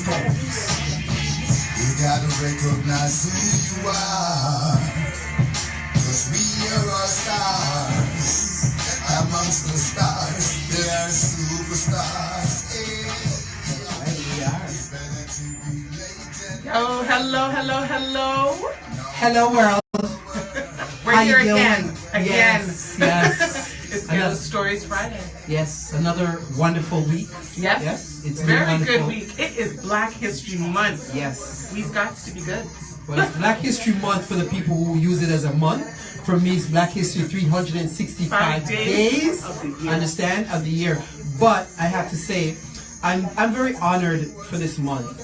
You gotta recognize who you are, 'cause we are all stars. Amongst the stars, there are superstars. Oh, hello. Hello, world. We're here again. Yes. It's Guetto Stories Friday. Yes, another wonderful week. Yes. It's very good week. It is Black History Month. Yes. We've got to be good. Well, it's Black History Month for the people who use it as a month. For me, it's Black History 365 days of the year. Understand? Of the year. But I have to say, I'm very honored for this month.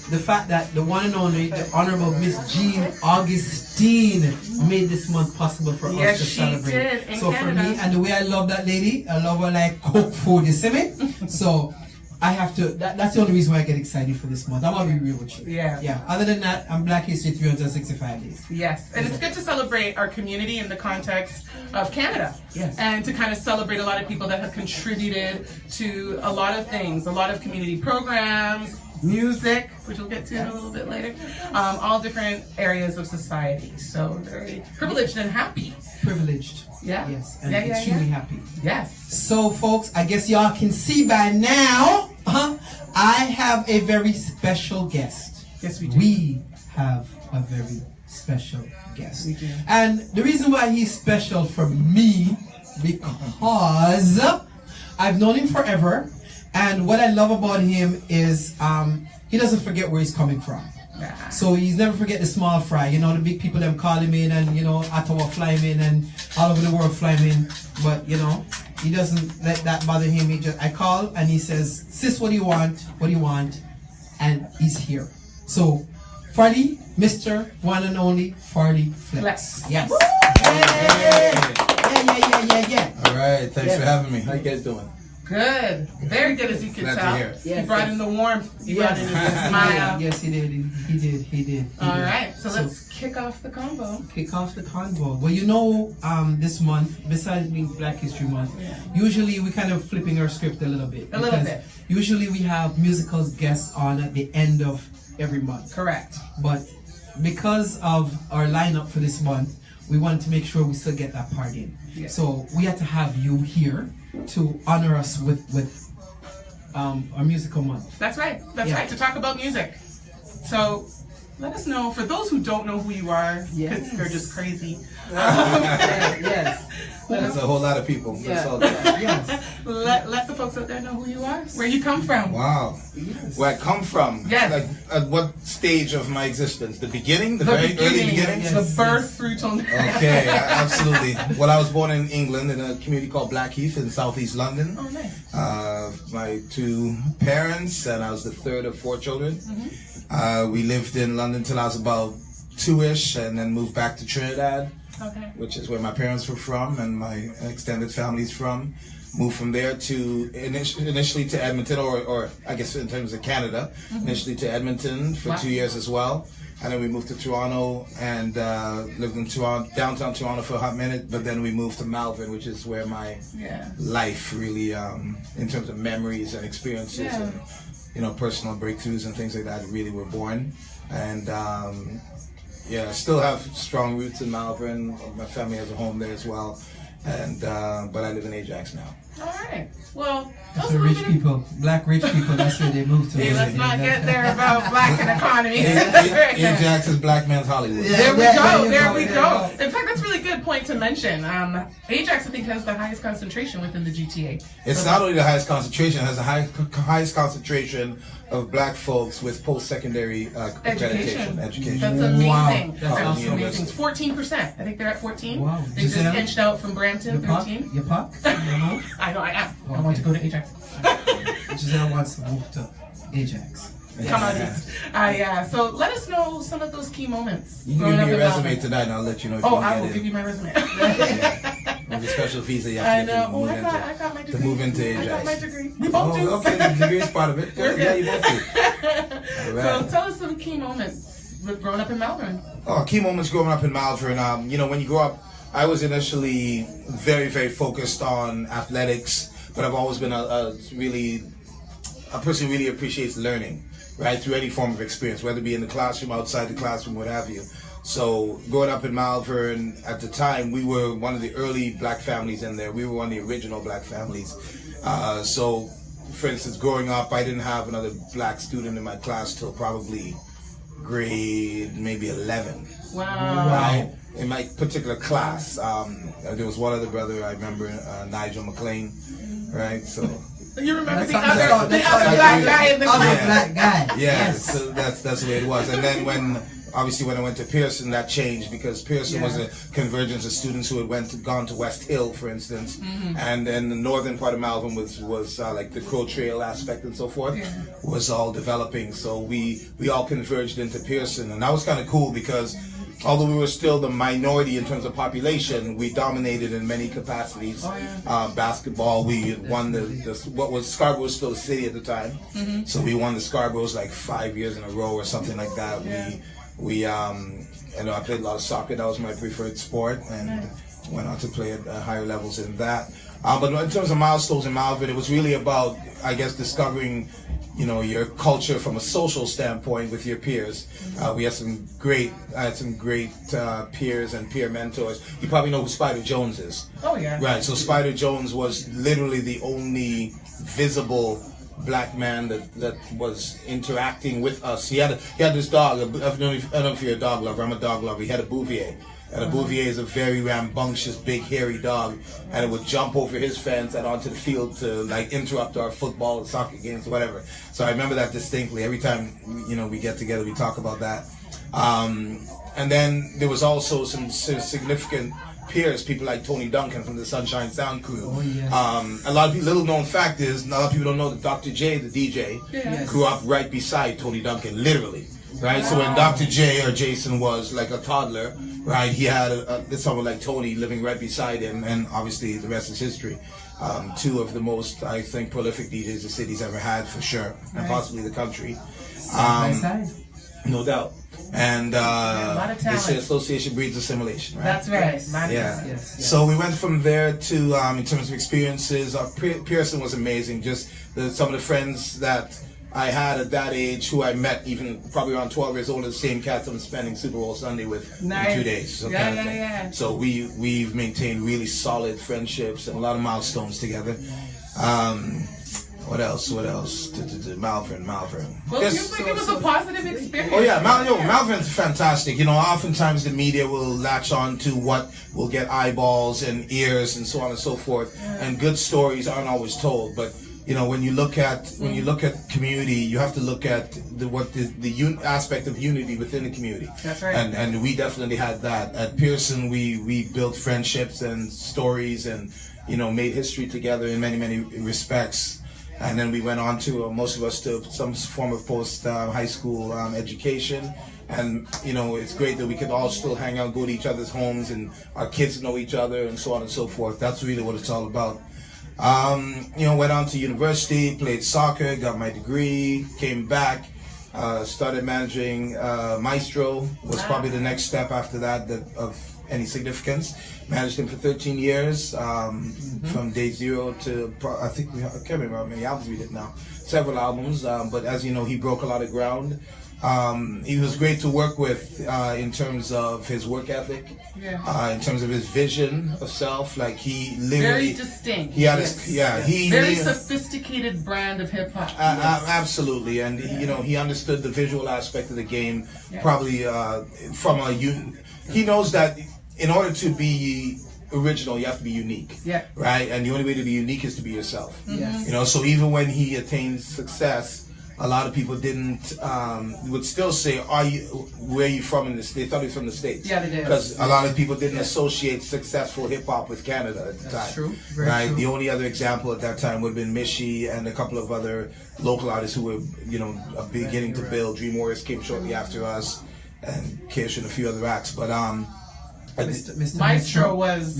The fact that the one and only, the Honorable Miss Jean Augustine made this month possible for us to celebrate. Did in so Canada. For me, and the way I love that lady, I love her like cook food, you see me? So I have to, that's the only reason why I get excited for this month. I'm going to be real with you. Yeah. Other than that, I'm Black History 365 days. Yes. And it's good to celebrate our community in the context of Canada. Yes. And to kind of celebrate a lot of people that have contributed to a lot of things, a lot of community programs, music, which we'll get to a little bit later, all different areas of society. So very privileged and happy. Privileged. Yeah. Yes. And extremely happy. Yes. So, folks, I guess y'all can see by now, I have a very special guest. Yes, we do. We have a very special guest. We do. And the reason why he's special for me, because I've known him forever. And what I love about him is he doesn't forget where he's coming from. Nah. So he's never forget the small fry. You know, the big people them call him in and, you know, Ottawa fly him in and all over the world fly him in. But, you know, he doesn't let that bother him. I call and he says, sis, what do you want? What do you want? And he's here. So, Farley, Mr. One and Only Farley Flex. Yes. Yeah. All right, thanks for having me. How you guys doing? Good. Very good, as you can Glad tell. to hear. He brought in the warmth. He brought in his smile. Yes, he did. He did. All right, so let's kick off the convo. Well, you know, this month, besides being Black History Month, usually we kind of flipping our script a little bit. Usually we have musical guests on at the end of every month. Correct. But because of our lineup for this month, we wanted to make sure we still get that part in. Yes. So we had to have you here to honor us with our musical month. That's right. That's right. To talk about music. So let us know, for those who don't know who you are, because they're just crazy. Yes. That's a whole lot of people. Yes. Let the folks out there know who you are, where you come from. Wow. Yes. Where I come from. Yes. Like, at what stage of my existence? The beginning? The very early beginning? Yes. The birth through till now. Okay, absolutely. Well, I was born in England in a community called Blackheath in southeast London. Oh, nice. My two parents, and I was the third of four children. Mm-hmm. We lived in London till I was about 2-ish, and then moved back to Trinidad. Okay. Which is where my parents were from and my extended family's from. Moved from there to initially to Edmonton, or I guess in terms of Canada, initially to Edmonton for 2 years as well. And then we moved to Toronto and lived in downtown Toronto for a hot minute. But then we moved to Melbourne, which is where my life really, in terms of memories and experiences and, you know, personal breakthroughs and things like that, really were born. And I still have strong roots in Melbourne. My family has a home there as well, and but I live in Ajax now. All right. Well, that's where rich people, black rich people, that's where they move to. Hey, let's not get there about black and economy. Ajax is black man's Hollywood. There we go. In fact, that's a really good point to mention. Ajax, I think, has the highest concentration within the GTA. It's not only the highest concentration, it has the highest concentration of black folks with post-secondary education. That's amazing. Wow. That's awesome. amazing. 14%. I think they're at 14. Wow. They just inched out from Brampton, 13. Your puck? I know, I am. Okay. I want to go to Ajax. Giselle wants to move to Ajax. Come on, so let us know some of those key moments. You can give me your resume tonight and I'll let you know if you I will give you my resume. With a special visa you have to get to move into Ajax. I got my degree. We both do. Okay, the degree is part of it. Yeah, you both do. So tell us some key moments with growing up in Melbourne. Key moments growing up in Melbourne. You know, when you grow up, I was initially very, very focused on athletics, but I've always been a person who really appreciates learning. right, through any form of experience, whether it be in the classroom, outside the classroom, what have you. So growing up in Malvern, at the time, we were one of the early black families in there. We were one of the original black families. So, for instance, growing up, I didn't have another black student in my class till probably grade maybe 11. Wow. Right? In my particular class, there was one other brother I remember, Nigel McLean, right? So you remember the That's other black guy in the class? Black guy. yeah, so that's the way it was. And then when I went to Pearson, that changed because Pearson was a convergence of students who had gone to West Hill, for instance, and then the northern part of Malvern was like the Crow Trail aspect and so forth was all developing. So we all converged into Pearson, and that was kind of cool because although we were still the minority in terms of population, we dominated in many capacities. Basketball, we won Scarborough was still a city at the time, so we won the Scarboroughs like 5 years in a row or something like that. I played a lot of soccer. That was my preferred sport, and went on to play at higher levels in that. But in terms of milestones in Malvern, it was really about, I guess, discovering, your culture from a social standpoint with your peers. We had some great peers and peer mentors. You probably know who Spider Jones is. Oh yeah. Right. So Spider Jones was literally the only visible black man that was interacting with us. He had this dog. I don't know if you're a dog lover. I'm a dog lover. He had a Bouvier. And a Bouvier is a very rambunctious, big, hairy dog, and it would jump over his fence and onto the field to like interrupt our football, soccer games, whatever. So I remember that distinctly. Every time we get together, we talk about that. And then there was also some significant peers, people like Tony Duncan from the Sunshine Sound crew. Oh, yes. A lot of people, little known fact is, a lot of people don't know that Dr. J, the DJ, grew up right beside Tony Duncan, literally. Right, so when Dr. J or Jason was like a toddler, right, he had someone like Tony living right beside him, and obviously the rest is history. Two of the most, I think, prolific DJs the city's ever had, for sure, and possibly the country. Side by side. No doubt. And they say association breeds assimilation, right? That's right. Yes. So we went from there to, in terms of experiences, Pearson was amazing. Just some of the friends that I had at that age who I met even probably around 12 years old, the same cats I'm spending Super Bowl Sunday with in 2 days. So kind of thing. So we've maintained really solid friendships and a lot of milestones together. What else? Malvern. Well, it seems like it was a positive experience. Oh yeah, Malvern's fantastic. Oftentimes the media will latch on to what will get eyeballs and ears and so on and so forth, and good stories aren't always told. But when you look at community, you have to look at the aspect of unity within the community. That's right. And we definitely had that at Pearson. We built friendships and stories, and made history together in many respects. And then we went on to most of us to some form of post high school education. And it's great that we could all still hang out, go to each other's homes, and our kids know each other, and so on and so forth. That's really what it's all about. Went on to university, played soccer, got my degree, came back, started managing Maestro, was probably the next step after that of any significance. Managed him for 13 years, from day zero to, I can't remember how many albums we did now, several albums, but as you know, he broke a lot of ground. He was great to work with in terms of his work ethic, in terms of his vision of self. Like he literally very distinct. He had very sophisticated brand of hip hop. Absolutely, and he understood the visual aspect of the game. Probably from he knows that in order to be original, you have to be unique. Right, and the only way to be unique is to be yourself. So even when he attained success, a lot of people would still say, where are you from in the States? They thought he was from the States. Yeah, they did. Because a lot of people didn't associate successful hip-hop with Canada at the time. That's true. Right? True. The only other example at that time would have been Mishi and a couple of other local artists who were, beginning to build. Dream Warriors came shortly after us, and Kish and a few other acts. But Mr. Maestro was,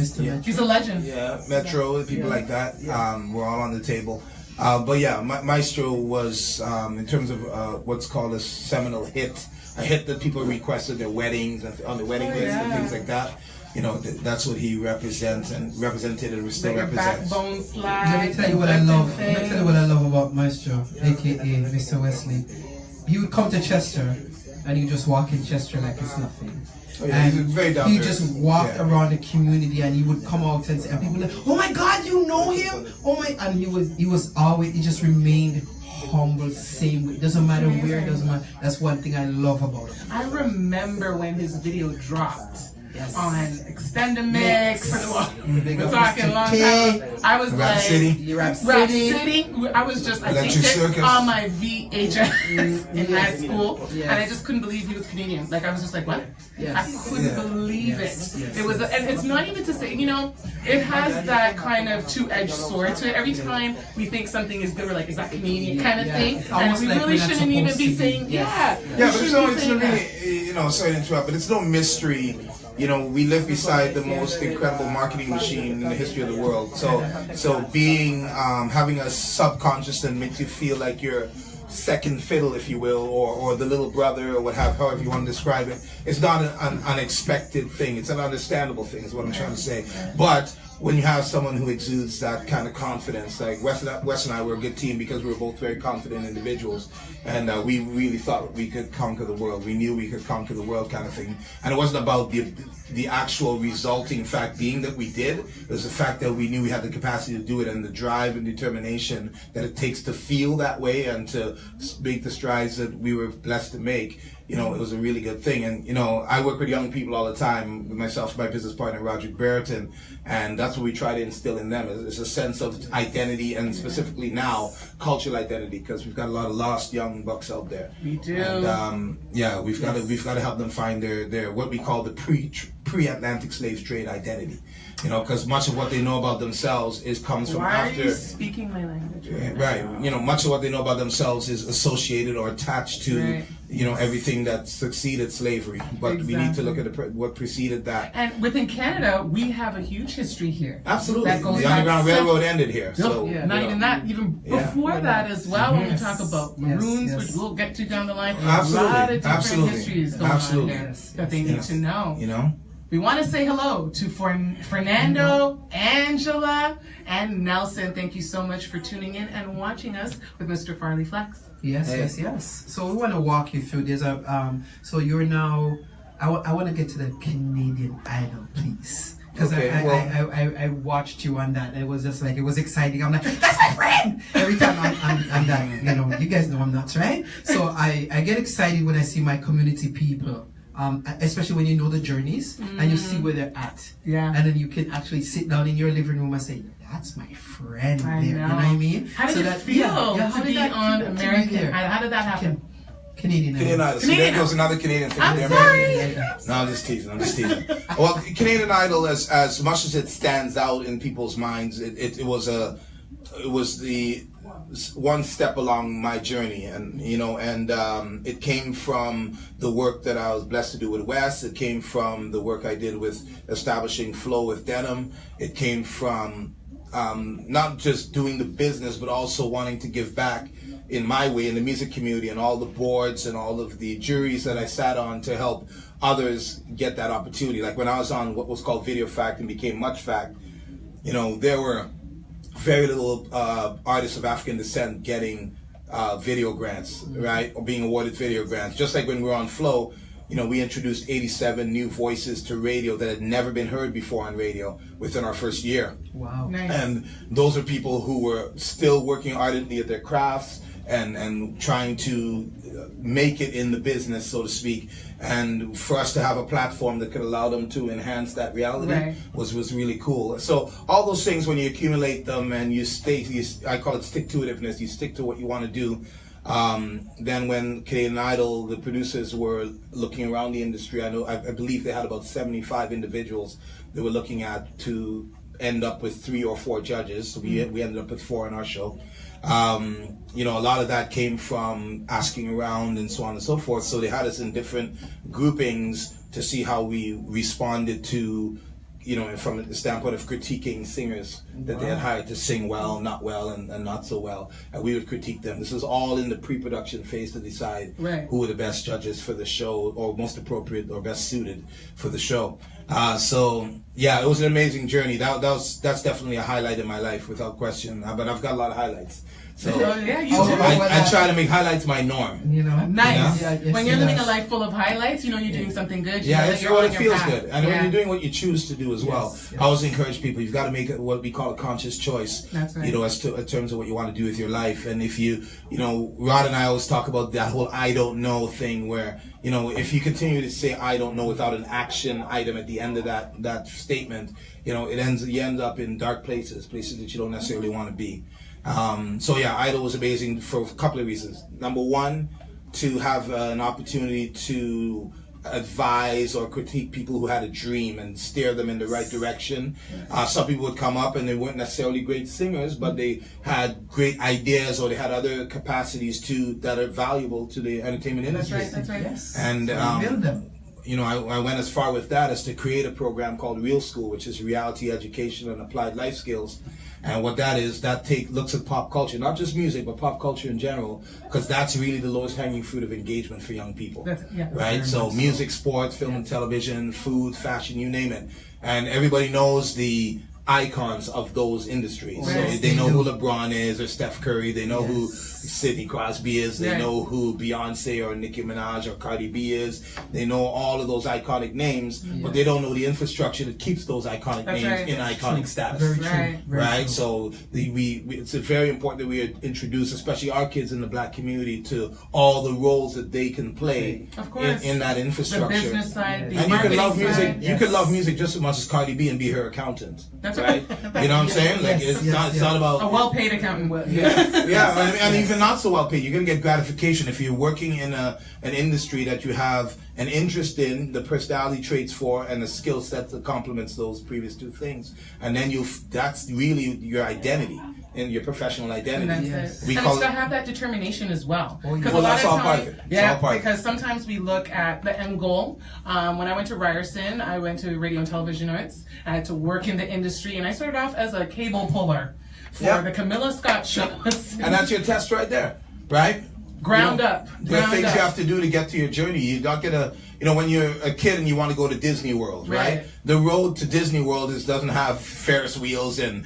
he's a legend. Yeah, Metro, people like that. We're all on the table. Maestro was, in terms of what's called a seminal hit, a hit that people requested their weddings and on the wedding list and things like that. That's what he represents and represented and still represents. Backbone slide. Let me tell you what I love about Maestro, aka Mr. Wesley. he would come to Chester, and he just walk in Chester like it's nothing. Oh, yeah, And he's very down he to just earth. walked Yeah. around the community, and he would come out and say, and people like, oh my God, you know him? Oh my! And he just remained humble, same way. Doesn't matter where, doesn't matter. That's one thing I love about him. I remember when his video dropped. Yes. On Extendamix. Big We're up talking Mr. long K. time. I was Rap like, City. Rap Rap City. City. I was just, I Electric taped it Circus. on my VHS in high school, Yes. and I just couldn't believe he was Canadian. Like I was just like, what? Yes. I couldn't Yeah. believe Yes. it. Yes. It was, and it's not even to say, you know, it has that kind of two-edged sword to it. Every time we think something is good, we're like, is that Canadian kind of Yeah. thing? It's And almost we like really we're not shouldn't even supposed be to be. saying, Yes. yeah. Yeah, we but it's shouldn't no, be it's saying no that. really, you know, sorry to interrupt, but it's no mystery. You know, we live beside the most incredible marketing machine in the history of the world. So being, having a subconscious that makes you feel like you're second fiddle, if you will, or the little brother, or however you want to describe it, it's not an unexpected thing. It's an understandable thing, is what I'm trying to say. But when you have someone who exudes that kind of confidence, like Wes and I were a good team because we were both very confident individuals, and we really thought we could conquer the world. We knew we could conquer the world, kind of thing. And it wasn't about the actual resulting fact being that we did. It was the fact that we knew we had the capacity to do it, and the drive and determination that it takes to feel that way and to make the strides that we were blessed to make. You know, it was a really good thing. And, you know, I work with young people all the time, with myself, my business partner, Rodney Davis, and that's what we try to instill in them. It's a sense of identity, and specifically now, cultural identity, because we've got a lot of lost young bucks out there. We do. And, yeah, we've got to help them find their what we call the pre-Atlantic slave trade identity. You know, because much of what they know about themselves comes from Why after. are you speaking my language? Right. You know, much of what they know about themselves is associated or attached to, Right. you know, everything that succeeded slavery. But we need to look at what preceded that. And within Canada, we have a huge history here. Absolutely. That goes The back Underground so- Railroad ended here. So, Yeah. Not you know. even that, even Yeah. before that as well, when we Yes. talk about Yes, Maroons, yes. which we'll get to down the line. Absolutely. A lot of different Absolutely. histories going Absolutely. on here Yes, that they yes, need yes. to know. You know? We want to say hello to Fernando, Angela, and Nelson. Thank you so much for tuning in and watching us with Mr. Farley Flex. Yes, Hey. yes. So we want to walk you through. There's a so you're now. I want to get to the Canadian Idol, please. Because Okay, I watched you on that. It was just like, it was exciting. I'm like, that's my friend! Every time I'm that, you know, you guys know I'm nuts, right? So I get excited when I see my community people, especially when you know the journeys and you see where they're at. Yeah. And then you can actually sit down in your living room and say, that's my friend I there. You know. know what I mean? How did So it that- feel how to did be that on feel to be American there? Idol? How did that happen? Canadian Canadian Idol. Idol. See, there Canadian goes another Canadian thing. I'm there. sorry. No, I'm just teasing. Well, Canadian Idol, as much as it stands out in people's minds, it was the one step along my journey, and you know, and it came from the work that I was blessed to do with Wes. It came from the work I did with establishing Flow with Denim. It came from not just doing the business, but also wanting to give back in my way in the music community, and all the boards and all of the juries that I sat on to help others get that opportunity. Like when I was on what was called Video Fact and became Much Fact, you know, there were very little artists of African descent getting video grants, right? Or being awarded video grants. Just like when we were on Flow, you know, we introduced 87 new voices to radio that had never been heard before on radio within our first year. Wow. Nice. And those are people who were still working ardently at their crafts and trying to make it in the business, so to speak. And for us to have a platform that could allow them to enhance that reality Right. was really cool. So all those things, when you accumulate them and I call it stick-to-itiveness, you stick to what you want to do. Then when Canadian Idol, the producers were looking around the industry, I believe they had about 75 individuals they were looking at to end up with 3 or 4 judges. So we ended up with 4 on our show. You know, a lot of that came from asking around and so on and so forth. So they had us in different groupings to see how we responded to, you know, from the standpoint of critiquing singers that they had hired to sing well, not well, and not so well. And we would critique them. This was all in the pre-production phase to decide Right. who were the best judges for the show, or most appropriate or best suited for the show. So yeah, it was an amazing journey. That's definitely a highlight in my life without question. But I've got a lot of highlights. So yeah, you Oh, do. I try to make highlights my norm. You know, Nice. Yeah, yes, When you're yes. living a life full of highlights, you know you're doing something good. You Yeah, know that it's you're what on it your feels path. good. And when you're doing what you choose to do as well, Yes, I always encourage people, you've got to make it what we call a conscious choice. That's right. You know, as to in terms of what you want to do with your life. And if you know, Rod and I always talk about that whole I don't know thing where, you know, if you continue to say I don't know without an action item at the end of that statement, you know, you end up in dark places that you don't necessarily want to be. So yeah, Idol was amazing for a couple of reasons. Number one, to have an opportunity to advise or critique people who had a dream and steer them in the right direction. Some people would come up and they weren't necessarily great singers, but they had great ideas or they had other capacities too that are valuable to the entertainment industry. That's right. Yes. And build them. you know, I went as far with that as to create a program called Real School, which is reality education and applied life skills. And what that is, looks at pop culture, not just music, but pop culture in general, because that's really the lowest hanging fruit of engagement for young people. Right? So music, sports, film and television, food, fashion, you name it. And everybody knows the icons of those industries. Right. So they know who LeBron is or Steph Curry. They know who Sidney Crosby is. They Right. know who Beyonce or Nicki Minaj or Cardi B is. They know all of those iconic names, but they don't know the infrastructure that keeps those iconic That's names right. in iconic status. Very true. Right. Very Right, true. so it's very important that we introduce, especially our kids in the black community, to all the roles that they can play Of course. in that The infrastructure. business side, the And you can marketing love music. side. You can love music just as much as Cardi B and be her accountant. That's right. right. You know what I'm saying? Like Yes, it's yes, not. It's yes. not about. A well-paid accountant will. Yeah, and even not so well paid. You're gonna get gratification if you're working in an industry that you have an interest in, the personality traits for, and the skill set that complements those previous two things. And then that's really your identity and your professional And identity. that's it. We And call it's to it. have that determination as well. Oh, yeah. Because Well, a lot that's of all part times, of it. It's all part of it. because sometimes we look at the end goal. When I went to Ryerson, I went to radio and television arts. I had to work in the industry, and I started off as a cable puller for Yep. the Camilla Scott shows. And that's your test right there, right? Ground up. There are Ground things up. you have to do to get to your journey. You're not gonna, when you're a kid and you want to go to Disney World, right? Right. The road to Disney World doesn't have Ferris wheels and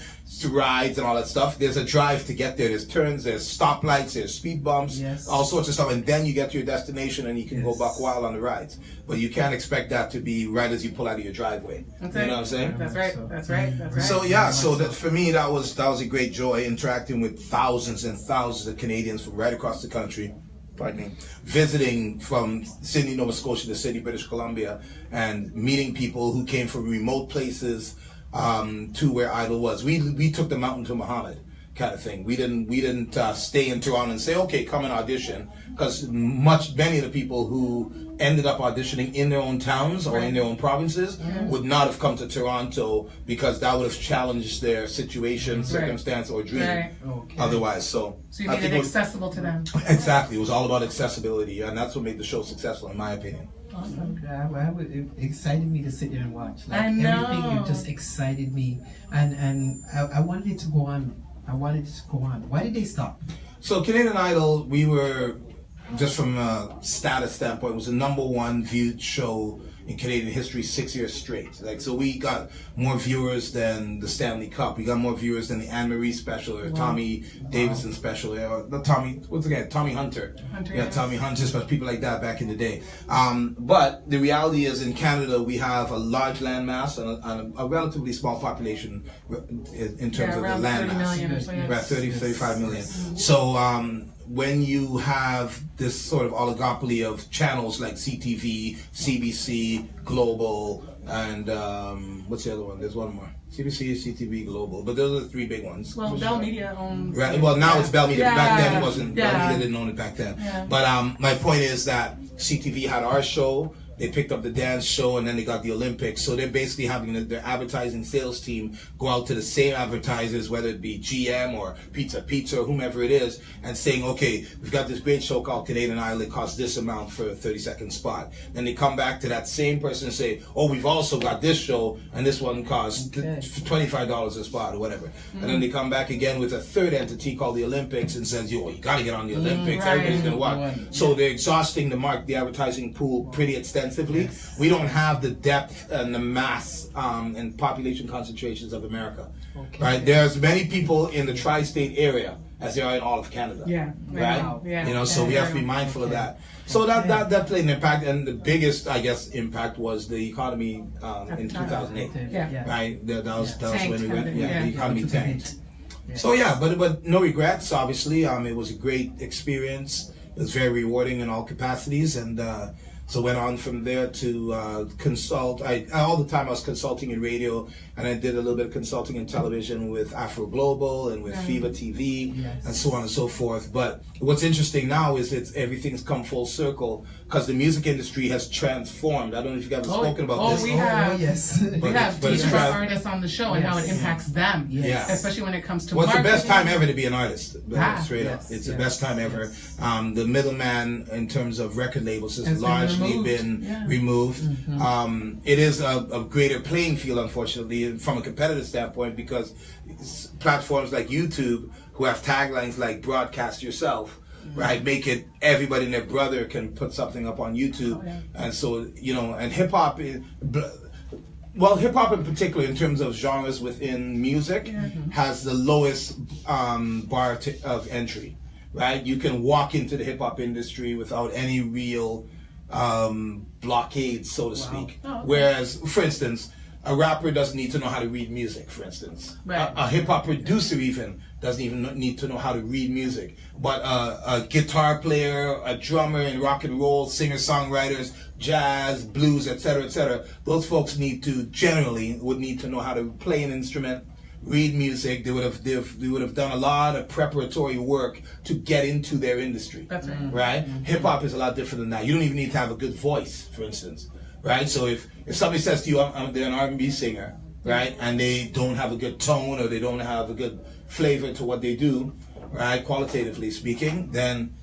rides and all that stuff. There's a drive to get there. There's turns, there's stoplights, there's speed bumps, Yes. all sorts of stuff. And then you get to your destination and you can go buck wild on the rides. But you can't expect that to be right as you pull out of your driveway. That's You it. know what I'm saying? That's right. That's right. That's right. So yeah, so that for me that was a great joy, interacting with thousands and thousands of Canadians from right across the country. Pardon me, visiting from Sydney, Nova Scotia to Sydney, British Columbia, and meeting people who came from remote places to where Idol was. We took the mountain to Muhammad, kind of thing. We didn't stay in Toronto and say, okay, come and audition, because many of the people who ended up auditioning in their own towns or in their own provinces would not have come to Toronto, because that would have challenged their situation, circumstance, or dream. Right. Okay. Otherwise, so So you I made think it it was- accessible to them. Exactly, it was all about accessibility, and that's what made the show successful, in my opinion. Awesome. It excited me to sit there and watch. Like, I know. Everything, it just excited me, and I wanted it to go on. Why did they stop? So Canadian Idol, we were, just from a status standpoint, was the #1 viewed show in Canadian history 6 years straight. So we got more viewers than the Stanley Cup. We got more viewers than the Anne Marie special or Tommy Davidson special, or Tommy Hunter. Yeah. Tommy Hunter special, people like that back in the day. But the reality is, in Canada, we have a large landmass and a relatively small population in terms of the around 30 landmass. million or so, yes. About 35 million. So when you have this sort of oligopoly of channels like CTV, CBC, Global, and what's the other one? There's one more. CBC, CTV, Global. But those are the three big ones. Well, Bell Media owns. Right. Well, now it's Bell Media. Yeah. Back then it wasn't. Yeah. Bell Media didn't own it back then. Yeah. But my point is that CTV had our show. They picked up the dance show, and then they got the Olympics. So they're basically having their advertising sales team go out to the same advertisers, whether it be GM or Pizza or whomever it is, and saying, okay, we've got this great show called Canadian Idol. It costs this amount for a 30-second spot. Then they come back to that same person and say, oh, we've also got this show, and this one costs $25 a spot or whatever. And then they come back again with a third entity called the Olympics and says, yo, you got to get on the Olympics. Right. Everybody's going to watch. So they're exhausting the advertising pool pretty extensively. Yes. We don't have the depth and the mass and population concentrations of America. Okay. Right? There's many people in the tri-state area, as there are in all of Canada. Yeah. Right? Wow. Yeah. You know, so we have to be mindful of that. So that played an impact, and the biggest, I guess, impact was the economy in 2008. Yeah. Right? That was Tanked when we went. kind of, The economy tanked. So yeah, but no regrets. Obviously, it was a great experience. It was very rewarding in all capacities, and so went on from there to consult. All the time I was consulting in radio, and I did a little bit of consulting in television with Afro Global and with FIBA TV, and so on and so forth. But what's interesting now is everything's come full circle because the music industry has transformed. I don't know if you've ever spoken about this. We have. Yes. We have different artists on the show and how it impacts them, especially when it comes to it's marketing. the best time ever to be an artist, straight up. It's the best time ever. The middleman in terms of record labels has largely been removed. It is a greater playing field, unfortunately, from a competitive standpoint, because platforms like YouTube, who have taglines like "broadcast yourself," right, make it everybody and their brother can put something up on YouTube, and so and hip hop is. Well, hip hop in particular, in terms of genres within music, has the lowest bar of entry. Right, you can walk into the hip hop industry without any real blockades, so to speak. Whereas, for instance, a rapper doesn't need to know how to read music, for instance. A hip-hop producer even doesn't even need to know how to read music. But a guitar player, a drummer in rock and roll, singer-songwriters, jazz, blues, etc., those folks would need to know how to play an instrument, read music. They would have done a lot of preparatory work to get into their industry. That's right. Right? Hip-hop is a lot different than that. You don't even need to have a good voice, for instance. Right? So if somebody says to you, they're an R&B singer, right, and they don't have a good tone or they don't have a good flavor to what they do, right, qualitatively speaking, then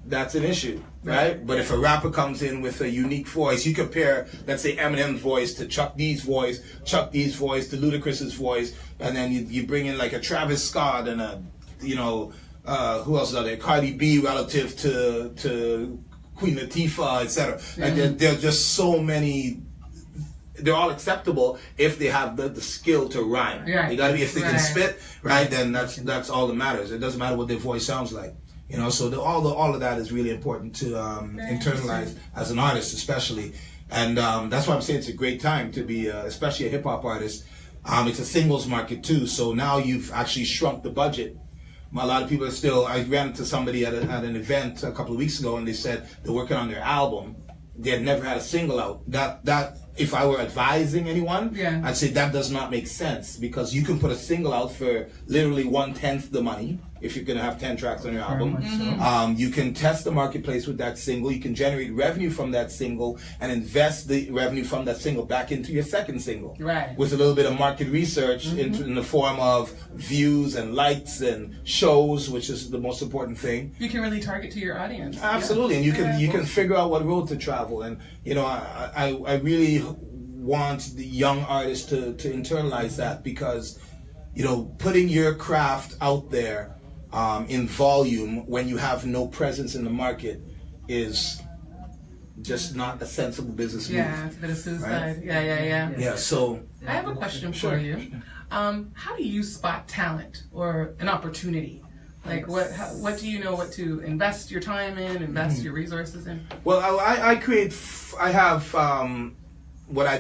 that's an issue, right? But if a rapper comes in with a unique voice, you compare, let's say, Eminem's voice to Chuck D's voice to Ludacris's voice, and then you bring in like a Travis Scott and a, who else is out there? Cardi B relative to Queen Latifah, etc. And there are just so many. They're all acceptable if they have the skill to rhyme. Right. You got to be, if they can spit, right? Then that's all that matters. It doesn't matter what their voice sounds like. So all of that is really important to internalize as an artist, especially. And that's why I'm saying it's a great time to be, especially a hip hop artist. It's a singles market too, so now you've actually shrunk the budget. A lot of people are still. I ran into somebody at an event a couple of weeks ago, and they said they're working on their album. They had never had a single out. That if I were advising anyone, I'd say that does not make sense, because you can put a single out for literally 1/10 the money if you're going to have 10 tracks on your album. You can test the marketplace with that single. You can generate revenue from that single and invest the revenue from that single back into your second single. Right. With a little bit of market research in the form of views and likes and shows, which is the most important thing. You can really target to your audience. Absolutely, and you can figure out what road to travel. And I really want the young artists to internalize that, because putting your craft out there in volume when you have no presence in the market is just not a sensible business move. Yeah, it's a bit of suicide. Right? Yeah, so I have a question for you. How do you spot talent or an opportunity? Like what do you know what to invest your time in, invest your resources in? Well, I have what I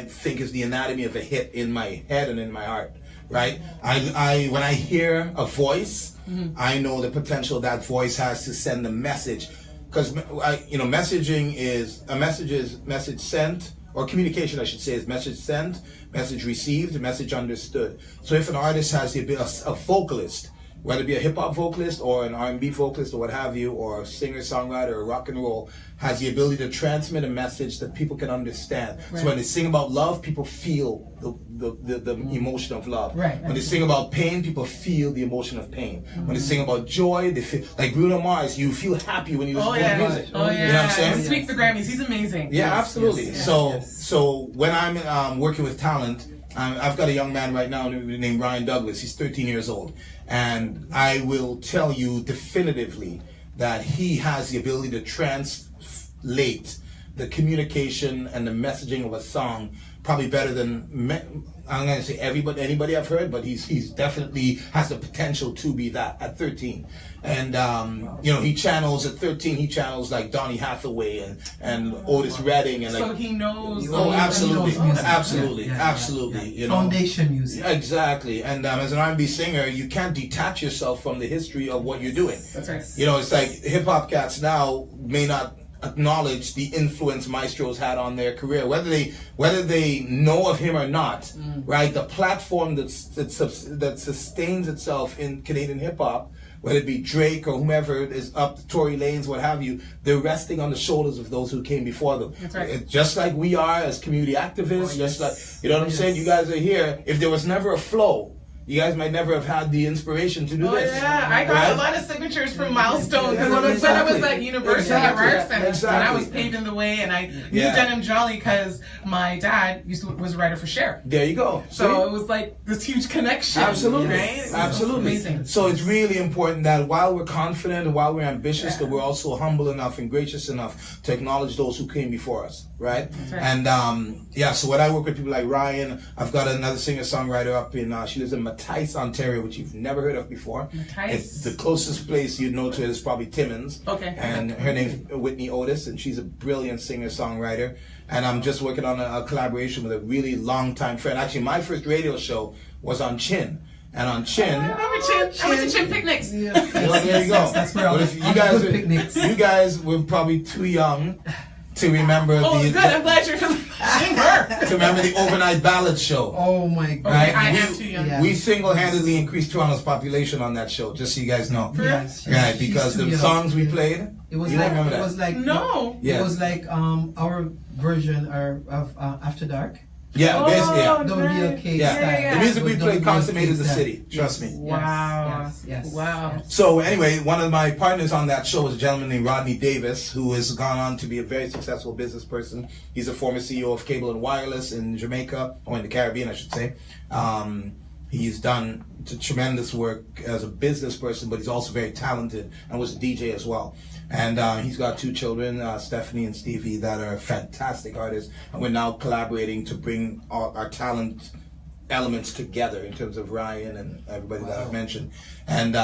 think is the anatomy of a hit in my head and in my heart, right? When I hear a voice, I know the potential that voice has to send a message, because messaging is message sent, or communication, I should say, is message sent, message received, message understood. So if an artist has a vocalist, whether it be a hip-hop vocalist or an R&B vocalist or what have you, or a singer-songwriter or rock and roll, has the ability to transmit a message that people can understand. Right. So when they sing about love, people feel the emotion of love. Right. When they sing about pain, people feel the emotion of pain. When they sing about joy, they feel, like Bruno Mars, you feel happy when you listen to his music. Oh yeah. You know what I'm saying? Speak the Grammys, he's amazing. Yeah, absolutely. So when I'm working with talent, I've got a young man right now named Ryan Douglas. He's 13 years old. And I will tell you definitively that he has the ability to translate the communication and the messaging of a song probably better than I'm going to say anybody I've heard, but he's definitely has the potential to be that at 13. And you know, he channels at 13. He channels like Donny Hathaway and Otis Redding, and so he knows. Oh, absolutely, he knows music. absolutely, Yeah, absolutely. You know, foundation music. Exactly. And as an R&B singer, you can't detach yourself from the history of what you're doing. That's right. You know, it's like hip hop cats now may not acknowledge the influence Maestro's had on their career, whether they know of him or not. Right, the platform that sustains itself in Canadian hip hop, whether it be Drake or whomever is up to Tory Lanez, what have you, they're resting on the shoulders of those who came before them. That's right. Just like we are as community activists, just like, you know what I'm saying? You guys are here. If there was never a flow, you guys might never have had the inspiration to do this. Yeah, I got a lot of signatures from Milestone because when I was at university at Ryerson, and I was paving the way, and I knew Denim Jolly because my dad was a writer for Cher. There you go. So it was like this huge connection. Absolutely, right? absolutely. Amazing. So it's really important that while we're confident and while we're ambitious, that we're also humble enough and gracious enough to acknowledge those who came before us, right? That's right. And so when I work with people like Ryan, I've got another singer-songwriter up in, she lives in Matisse, Ontario, which you've never heard of before. It's the closest place you'd know to it is probably Timmins. Okay. And her name's Whitney Otis, and she's a brilliant singer-songwriter. And I'm just working on a collaboration with a really long-time friend. Actually, my first radio show was on Chin. And on Chin, I went to Chin picnics. Yeah. well, there you go. That's where But if you guys were probably too young to remember I'm glad you're to remember the overnight ballad show. Oh my God! Right? I am too young. Yeah. We single-handedly increased Toronto's population on that show, just so you guys know. Yes, Right, because the songs we played, it was you like remember it that? was like No. Yeah. It was like our version of After Dark. Yeah, basically, yeah. WLK Yeah. style. The music we With played WLK consummated the style. city, trust me. Wow. Yes. Wow. So anyway, one of my partners on that show was a gentleman named Rodney Davis, who has gone on to be a very successful business person. He's a former CEO of Cable and Wireless in Jamaica, or in the Caribbean, I should say. He's done tremendous work as a business person, but he's also very talented and was a DJ as well. And he's got 2 children, Stephanie and Stevie, that are fantastic artists. And we're now collaborating to bring our talent elements together in terms of Ryan and everybody that I've mentioned. And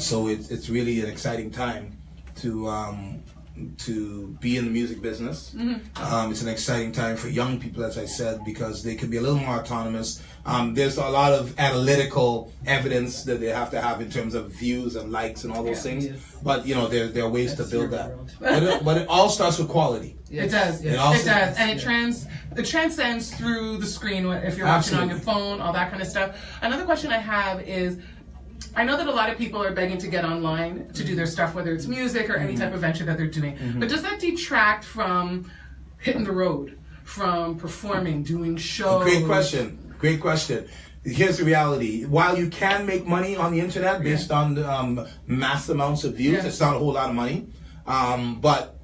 so it's really an exciting time to be in the music business. It's an exciting time for young people, as I said, because they can be a little more autonomous. There's a lot of analytical evidence that they have to have in terms of views and likes and all those things. Yes. But you know, there are ways to build that. But it all starts with quality. It does. It It also- does. And it transcends through the screen if you're watching on your phone, all that kind of stuff. Another question I have is, I know that a lot of people are begging to get online to do their stuff, whether it's music or any type of venture that they're doing. But does that detract from hitting the road, from performing, doing shows? Great question. Great question. Here's the reality. While you can make money on the internet based on mass amounts of views, it's not a whole lot of money. But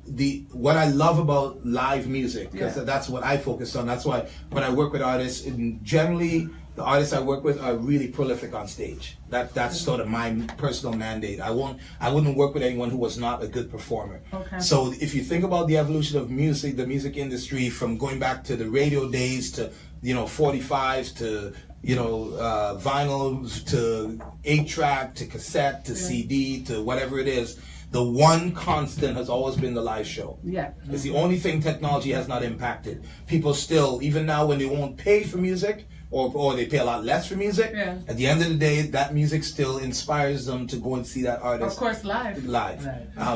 what I love about live music, because that's what I focus on. That's why when I work with artists, generally the artists I work with are really prolific on stage. That's sort of my personal mandate. I wouldn't work with anyone who was not a good performer. Okay. So if you think about the evolution of music, the music industry, from going back to the radio days to 45s to vinyl to 8-track to cassette to CD to whatever it is, the one constant has always been the live show. Yeah. It's the only thing technology has not impacted. People still, even now when they won't pay for music, or they pay a lot less for music, at the end of the day, that music still inspires them to go and see that artist. Of course, live.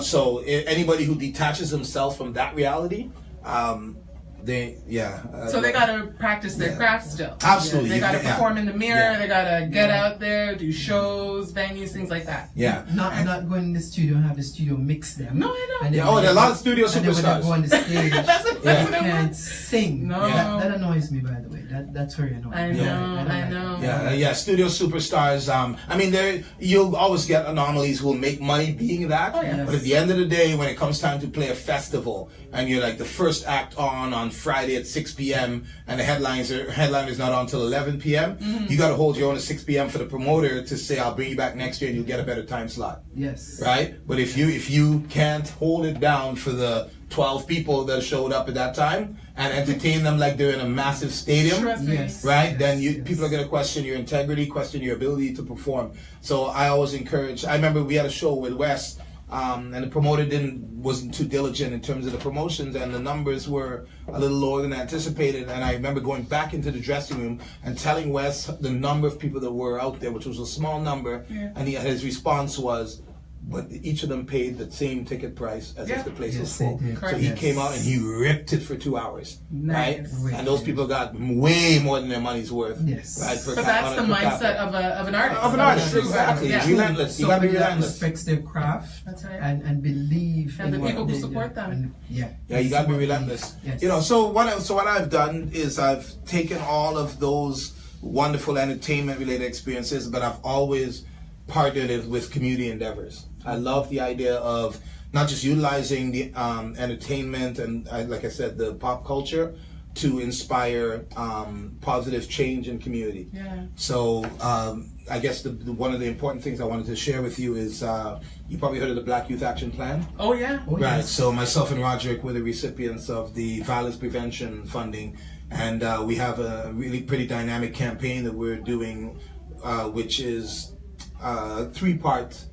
So anybody who detaches themselves from that reality, they gotta practice their craft still. Absolutely. They gotta perform in the mirror. They gotta get out there, do shows, venues, things like that. Yeah. Not going in the studio and have the studio mix them. No, I know. And there are a lot of studio and then when superstars. they go on the stage, That's what can't sing. No. That annoys me, by the way. That's very annoying. I know. Yeah, studio superstars. I mean, you'll always get anomalies who will make money being that. Oh, yes. But at the end of the day, when it comes time to play a festival, and you're like the first act on on Friday at 6 p.m. and the headline is not on until 11 p.m. You got to hold your own at 6 p.m. for the promoter to say, I'll bring you back next year and you'll get a better time slot. Yes. Right? But if you can't hold it down for the 12 people that showed up at that time and entertain them like they're in a massive stadium, Yes. right? Then people are going to question your integrity, question your ability to perform. So I always encourage. I remember we had a show with Wes, and the promoter wasn't too diligent in terms of the promotions, and the numbers were a little lower than anticipated. And I remember going back into the dressing room and telling Wes the number of people that were out there, which was a small number, and his response was, but each of them paid the same ticket price as if the place was full. So he came out and he ripped it for 2 hours, right? And those people got way more than their money's worth. Yes. Right? But that's the mindset of an artist. Of an artist, exactly. Yeah. Relentless. You gotta be Somebody that relentless. respects their craft. That's right. And believe And in the people what who they support do. them. And, Yeah, you gotta be relentless. Yes. You know, so what I've done is I've taken all of those wonderful entertainment-related experiences, but I've always partnered it with community endeavors. I love the idea of not just utilizing the entertainment and, like I said, the pop culture to inspire positive change in community. Yeah. So I guess one of the important things I wanted to share with you is you probably heard of the Black Youth Action Plan. Oh yeah. Oh, Right. yes. So myself and Roderick were the recipients of the violence prevention funding, and we have a really pretty dynamic campaign that we're doing, which is a 3-part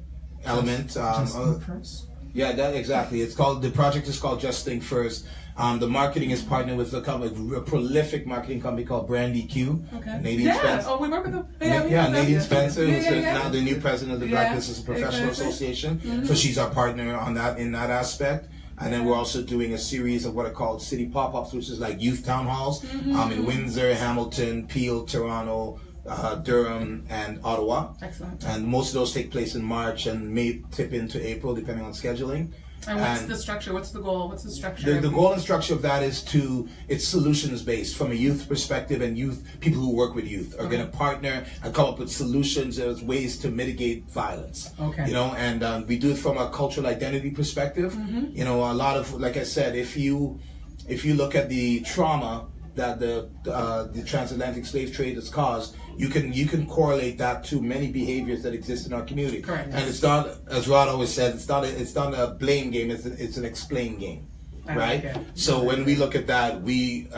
element. Just think first. Yeah, exactly. The project is called Just Think First. The marketing is partnered with a prolific marketing company called Brand EQ. Okay. Nadine Spencer. Oh, we work with them. Nadine Spencer, who's Yeah. now the new president of the Black Business Professional Exactly. Association. So she's our partner on that in that aspect. And then we're also doing a series of what are called city pop-ups, which is like youth town halls in Windsor, Hamilton, Peel, Toronto, Durham, and Ottawa. Excellent. And most of those take place in March and may tip into April, depending on scheduling. And what's the structure? What's the goal? What's the structure? The goal and structure of that is it's solutions based from a youth perspective, and people who work with youth are going to partner and come up with solutions as ways to mitigate violence. Okay. You know, and we do it from a cultural identity perspective. You know, a lot of, like I said, if you look at the trauma that the transatlantic slave trade has caused, you can correlate that to many behaviors that exist in our community. Correct. And it's not, as Rod always said, it's not a blame game. It's an explain game, right? Okay. So when we look at that, we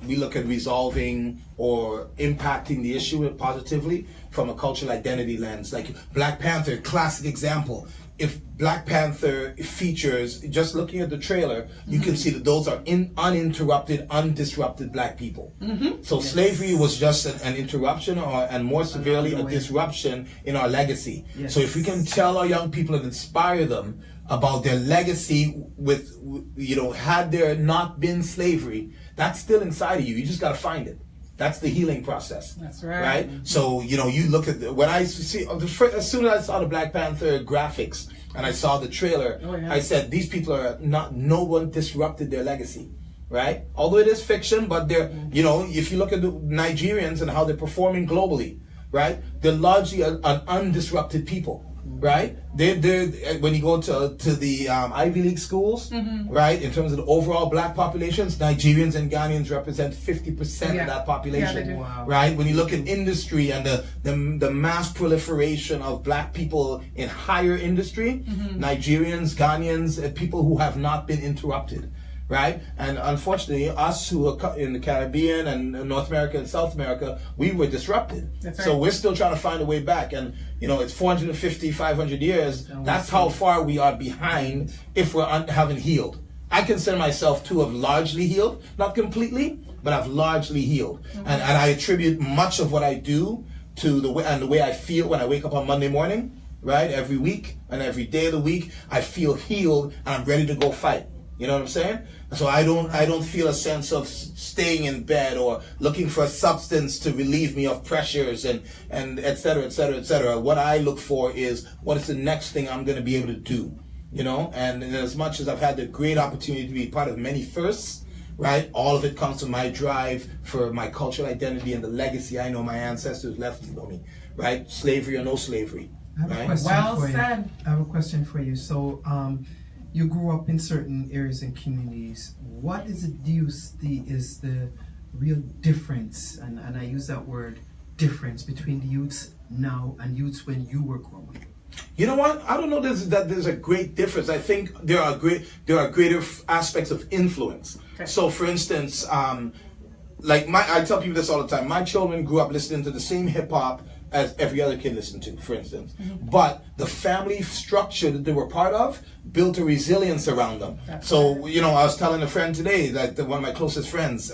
look at resolving or impacting the issue positively from a cultural identity lens. Like Black Panther, classic example. If Black Panther features, just looking at the trailer, you can see that those are uninterrupted, undisrupted Black people. So slavery was just an interruption, and more severely, a disruption in our legacy. Yes. So if we can tell our young people and inspire them about their legacy with, had there not been slavery, that's still inside of you. You just got to find it. That's the healing process. That's right. Right? So, you look at, when I see, as soon as I saw the Black Panther graphics and I saw the trailer, I said, these people are no one disrupted their legacy. Right? Although it is fiction, but they're, if you look at the Nigerians and how they're performing globally, right? They're largely an undisrupted people. Right? They're when you go to the Ivy League schools, right? In terms of the overall Black populations, Nigerians and Ghanaians represent 50% of that population. Yeah, they do. Wow. Right? When you look at industry and the mass proliferation of Black people in higher industry, Nigerians, Ghanaians, people who have not been interrupted. Right? And unfortunately, us who are in the Caribbean and North America and South America, we were disrupted. That's right. So we're still trying to find a way back. And, it's 450, 500 years. That's how far we are behind if we haven't healed. I consider myself to have largely healed. Not completely, but I've largely healed. And I attribute much of what I do to the way I feel when I wake up on Monday morning, right? Every week and every day of the week, I feel healed and I'm ready to go fight. You know what I'm saying? So I don't feel a sense of staying in bed or looking for a substance to relieve me of pressures and et cetera, et cetera, et cetera. What I look for is what is the next thing I'm going to be able to do, And as much as I've had the great opportunity to be part of many firsts, right? All of it comes from my drive for my cultural identity and the legacy I know my ancestors left for me, right? Slavery or no slavery, I have a right? question Well for you. said. I have a question for you. So, you grew up in certain areas and communities. What is the real difference, and I use that word difference, between the youths now and youths when you were growing? You know what? I don't know that there's a great difference. I think there are greater aspects of influence. Okay. So, for instance, I tell people this all the time. My children grew up listening to the same hip hop as every other kid listened to, for instance. Mm-hmm. But the family structure that they were part of built a resilience around them. So, I was telling a friend today, that one of my closest friends,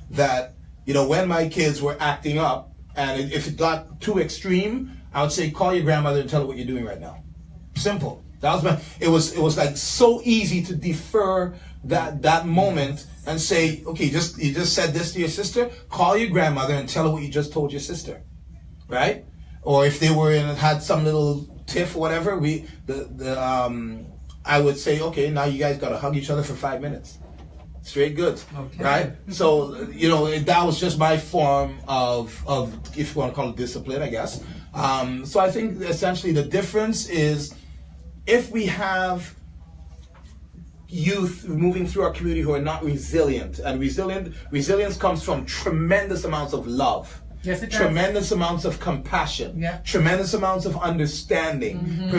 that, when my kids were acting up, and if it got too extreme, I would say, call your grandmother and tell her what you're doing right now. Simple. It was like so easy to defer that moment and say, okay, you just said this to your sister, call your grandmother and tell her what you just told your sister. Right? Or if they had some little tiff or whatever, I would say, okay, now you guys gotta hug each other for 5 minutes. Straight good. Okay. Right? So, that was just my form of, if you want to call it discipline, I guess. So I think essentially the difference is, if we have youth moving through our community who are not resilient, and resilience comes from tremendous amounts of love. Yes, it does. Tremendous amounts of compassion, tremendous amounts of understanding,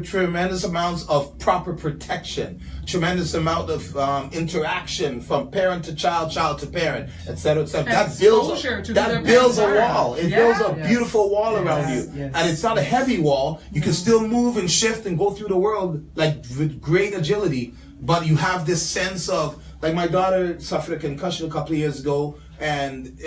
tremendous amounts of proper protection, tremendous amount of interaction from parent to child to parent, etc., etc. That builds a wall. It builds a beautiful wall around you, and it's not a heavy wall. You can still move and shift and go through the world with great agility, but you have this sense of, like, my daughter suffered a concussion a couple of years ago. And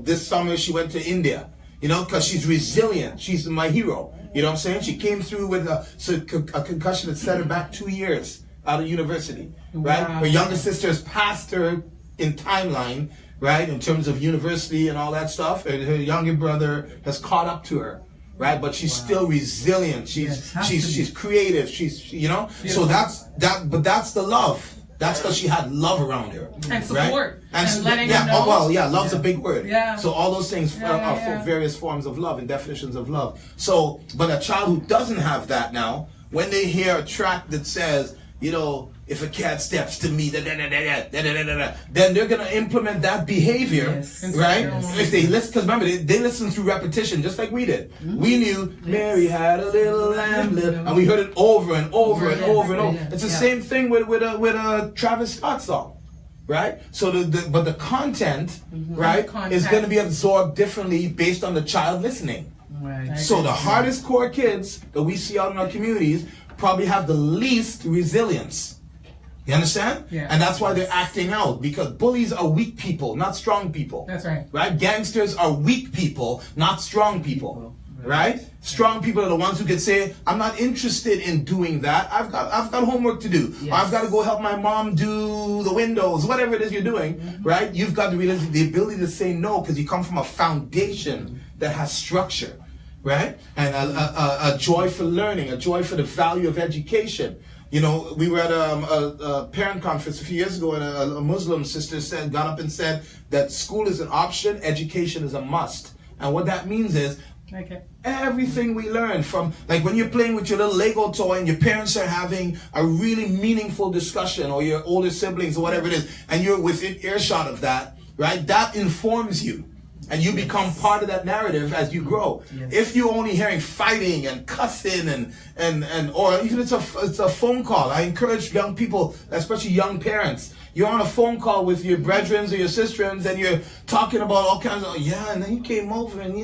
this summer she went to India, because she's resilient. She's my hero. You know what I'm saying? She came through with a concussion that set her back 2 years out of university, right? Wow. Her younger sister has passed her in timeline, right, in terms of university and all that stuff. And her younger brother has caught up to her, right? But she's still resilient. She's creative. So that's the love. That's because she had love around her. And support. Right? And letting her know. Love's a big word. Yeah. So all those things are various forms of love and definitions of love. So, but a child who doesn't have that now, when they hear a track that says, if a cat steps to me, then they're going to implement that behavior, right? Yes. If they listen, because remember, they listen through repetition, just like we did. Mm-hmm. We knew Mary had a little lamb, and we heard it over and over and over and over. It's the same thing with a Travis Scott song, right? So but the content, right, is going to be absorbed differently based on the child listening. Right. So the hardest core kids that we see out in our communities probably have the least resilience. You understand? Yeah. And that's why they're acting out, because bullies are weak people, not strong people. That's right. Right? Gangsters are weak people, not strong people. Right? Strong people are the ones who can say, I'm not interested in doing that. I've got homework to do. Yes. Or I've got to go help my mom do the windows, whatever it is you're doing. Mm-hmm. Right? You've got the ability to say no, because you come from a foundation that has structure. Right? And a joy for learning, a joy for the value of education. We were at a parent conference a few years ago, and a Muslim sister got up and said that school is an option, education is a must. And what that means is, everything we learn from, like when you're playing with your little Lego toy and your parents are having a really meaningful discussion, or your older siblings or whatever it is, and you're within earshot of that, right? That informs you. And you become part of that narrative as you grow. Yes. If you're only hearing fighting and cussing and or even it's a phone call. I encourage young people, especially young parents. You're on a phone call with your brethren or your sisters, and you're talking about all kinds of, and then he came over and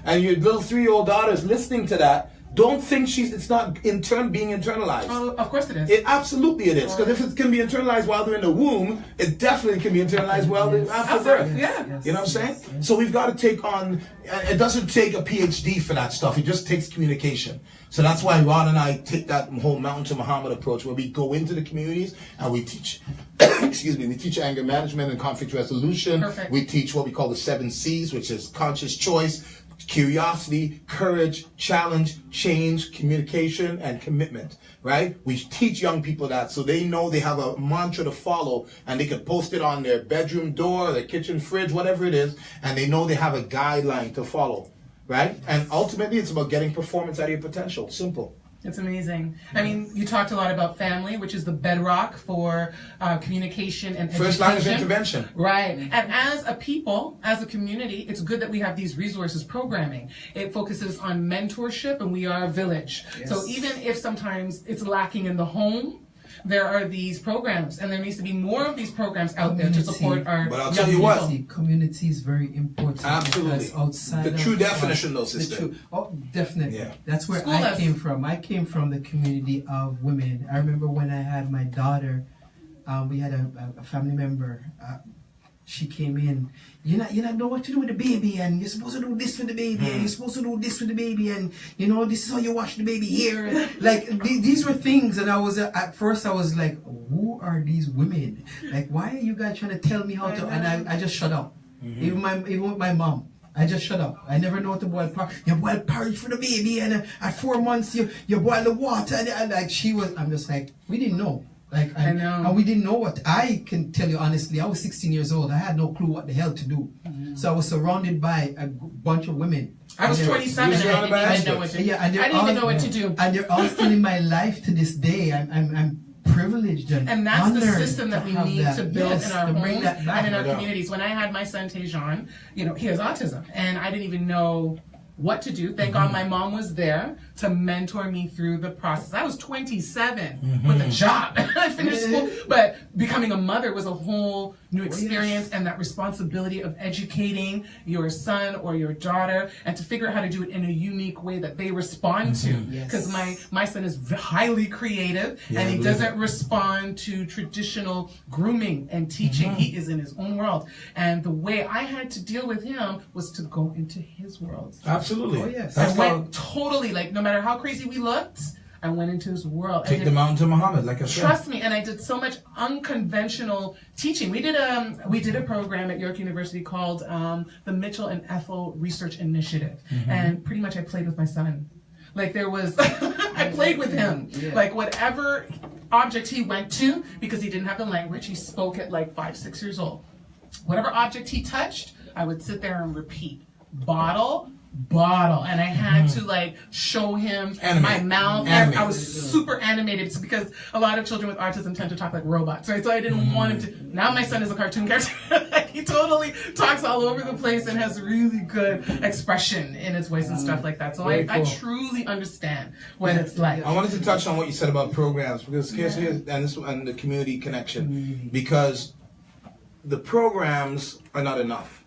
and your little 3-year-old daughter's listening to that. Don't think it's not being internalized. Oh, of course it is. It absolutely it is. Because if it can be internalized while they're in the womb, it definitely can be internalized while they're after birth. Yeah. You know what I'm saying? Yes. So we've got to take on, it doesn't take a PhD for that stuff. It just takes communication. So that's why Rod and I take that whole Mountain to Muhammad approach, where we go into the communities and we teach, we teach anger management and conflict resolution. Perfect. We teach what we call the 7 C's, which is conscious choice, curiosity, courage, challenge, change, communication, and commitment, right? We teach young people that so they know they have a mantra to follow, and they can post it on their bedroom door, their kitchen fridge, whatever it is, and they know they have a guideline to follow, right? And ultimately, it's about getting performance out of your potential. Simple. It's amazing. I mean, you talked a lot about family, which is the bedrock for communication and education. First line of intervention. Right. And as a people, as a community, it's good that we have these resources programming. It focuses on mentorship, and we are a village. Yes. So even if sometimes it's lacking in the home, there are these programs, and there needs to be more of these programs out there to support our But I'll young tell you people. what. Community is very important. Absolutely. Because outside The of true definition, though, sister. Oh, definitely. Yeah. That's where School I us. came from. I came from the community of women. I remember when I had my daughter, we had a family member. She came in. You not know what to do with the baby, and you're supposed to do this with the baby, and you're supposed to do this with the baby, and this is how you wash the baby here. Like these were things, and I was at first I was like, who are these women? Like, why are you guys trying to tell me how to? And I just shut up. Even with my mom. I just shut up. I never know what to boil porridge. You boil porridge for the baby, and at 4 months you boil the water, and like I'm just like, we didn't know. Like I know. And we didn't know what. I can tell you honestly, I was 16 years old. I had no clue what the hell to do. So I was surrounded by a bunch of women. I was 27 and I didn't know what to do. Yeah, and I didn't even know what to do. And they're all still in my life to this day. I'm privileged and that's the honored system that we have need to build Yes, in our to bring homes that back. and in our communities. When I had my son Tejan, he has autism, and I didn't even know what to do. Thank God my mom was there to mentor me through the process. I was 27 with a job. I finished school, but becoming a mother was a whole new experience, and that responsibility of educating your son or your daughter and to figure out how to do it in a unique way that they respond to. Because my son is highly creative, and he doesn't respond to traditional grooming and teaching. He is in his own world. And the way I had to deal with him was to go into his world. Absolutely. Oh, yes. That's I went totally, like, no matter how crazy we looked, I went into his world. Take the mountain to Muhammad, like I said. Trust me, and I did so much unconventional teaching. We did a program at York University called the Mitchell and Ethel Research Initiative, and pretty much I played with my son. Like there was, I played with him. Like whatever object he went to, because he didn't have the language, he spoke at like 5, 6 years old. Whatever object he touched, I would sit there and repeat. Bottle, and I had to like show him my mouth. I was super animated. It's because a lot of children with autism tend to talk like robots, right? So I didn't want him to. Now my son is a cartoon character. He totally talks all over the place and has really good expression in his voice and stuff like that. So I truly understand what it's like. I wanted to touch on what you said about programs, because and the community connection, because the programs are not enough.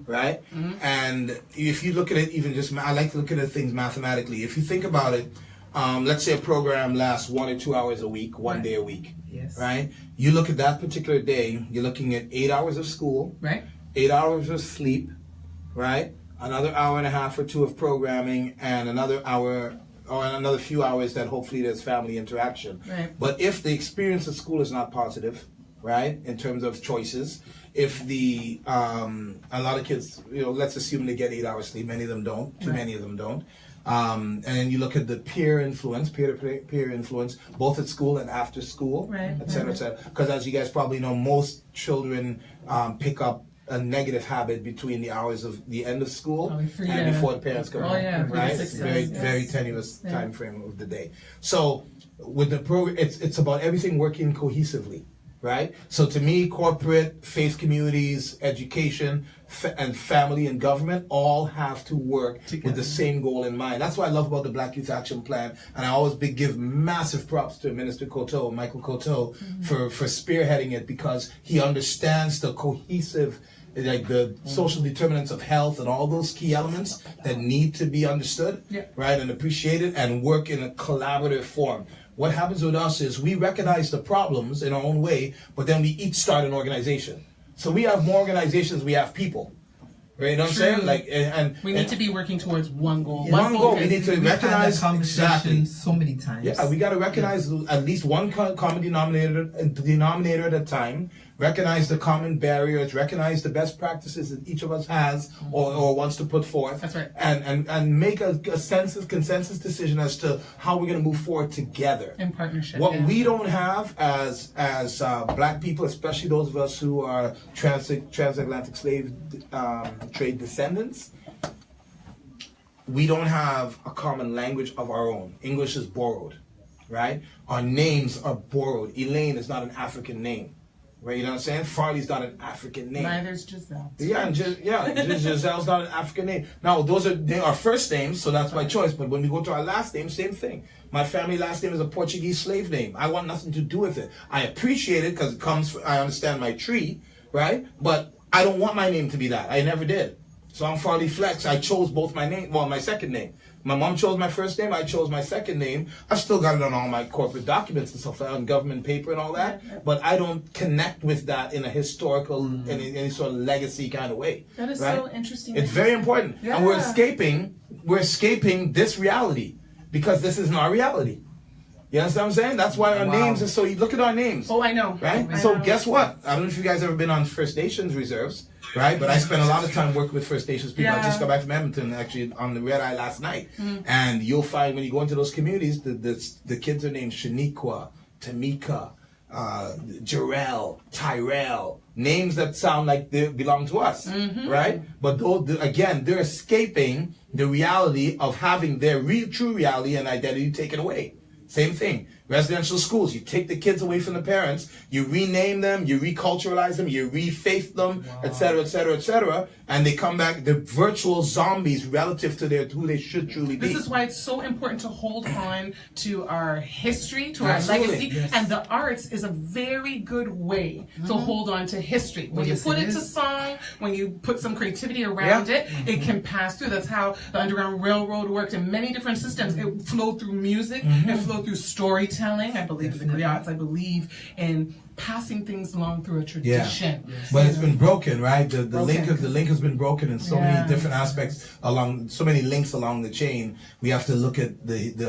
Right? And if you look at it, even just, I like to look at things mathematically. If you think about it, let's say a program lasts 1 or 2 hours a week, one day a week. Yes. Right? You look at that particular day, you're looking at 8 hours of school, Right. 8 hours of sleep, right? Another hour and a half or two of programming, and another hour or another few hours that hopefully there's family interaction. Right. But if the experience at school is not positive, right, in terms of choices, if the a lot of kids, let's assume they get 8 hours sleep, many of them don't, too many of them don't, and then you look at the peer to influence, both at school and after school, et cetera, et cetera. Because as you guys probably know, most children pick up a negative habit between the hours of the end of school and before the parents come home, right? It's very tenuous time frame of the day. So with the program, it's about everything working cohesively. Right? So to me, corporate, faith communities, education, and family and government all have to work with the same goal in mind. That's what I love about the Black Youth Action Plan. And I always give massive props to Minister Michael Guetto, for spearheading it, because he understands the cohesive, like the social determinants of health and all those key elements that need to be understood, right, and appreciated, and work in a collaborative form. What happens with us is we recognize the problems in our own way, but then we each start an organization. So we have more organizations, we have people. Right? You know what I'm saying? Like, and we need to be working towards one goal. One goal. We need to recognize conversation so many times. Yeah, we got to recognize at least one common denominator at a time. Recognize the common barriers. Recognize the best practices that each of us has or wants to put forth. That's right. And make a consensus decision as to how we're going to move forward together in partnership. What we don't have as Black people, especially those of us who are transatlantic slave trade descendants, we don't have a common language of our own. English is borrowed, right? Our names are borrowed. Elaine is not an African name, right? You know what I'm saying? Farley's not an African name. Neither is Giselle. Yeah, and Giselle's not an African name. Now, they are first names, so that's by choice. But when we go to our last name, same thing. My family last name is a Portuguese slave name. I want nothing to do with it. I appreciate it because it comes. I understand my tree, right? But I don't want my name to be that. I never did. So I'm Farley Flex. I chose both my name. Well, my second name. My mom chose my first name. I chose my second name. I've still got it on all my corporate documents and stuff like that, on government paper and all that. But I don't connect with that in a historical, in any sort of legacy kind of way. That is right? so interesting. It's very important. Yeah. And we're escaping this reality because this isn't our reality. You understand what I'm saying? That's why our names are so, you look at our names. Oh, I know. Right? I So know. guess what? I don't know if you guys ever been on First Nations reserves, right? But I spent a lot of time working with First Nations people. I just got back from Edmonton, actually, on the Red Eye last night. And you'll find when you go into those communities, the kids are named Shaniqua, Tamika, Jarrell, Tyrell, names that sound like they belong to us, right? But again, they're escaping the reality of having their true reality and identity taken away. Same thing. Residential schools, you take the kids away from the parents, you rename them, you reculturalize them, you refaith them, etc., etc., etc., and they come back, they're virtual zombies relative to who they should truly be. This is why it's so important to hold on to our history, to Absolutely. our legacy, and the arts is a very good way to hold on to history. When you put it to song, when you put some creativity around it, it can pass through. That's how the Underground Railroad worked in many different systems. It flowed through music, it flowed through storytelling. I believe in the griots. I believe in passing things along through a tradition. Yeah. But it's been broken, right? The link has been broken in so many different aspects so many links along the chain. We have to look at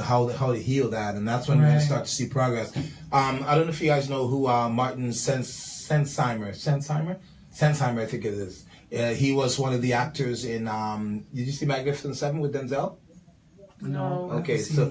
how to heal that, and that's when we're going to start to see progress. I don't know if you guys know who Martin Sensheimer, I think it is. He was one of the actors in. Did you see Magnificent Seven with Denzel? No. Okay, so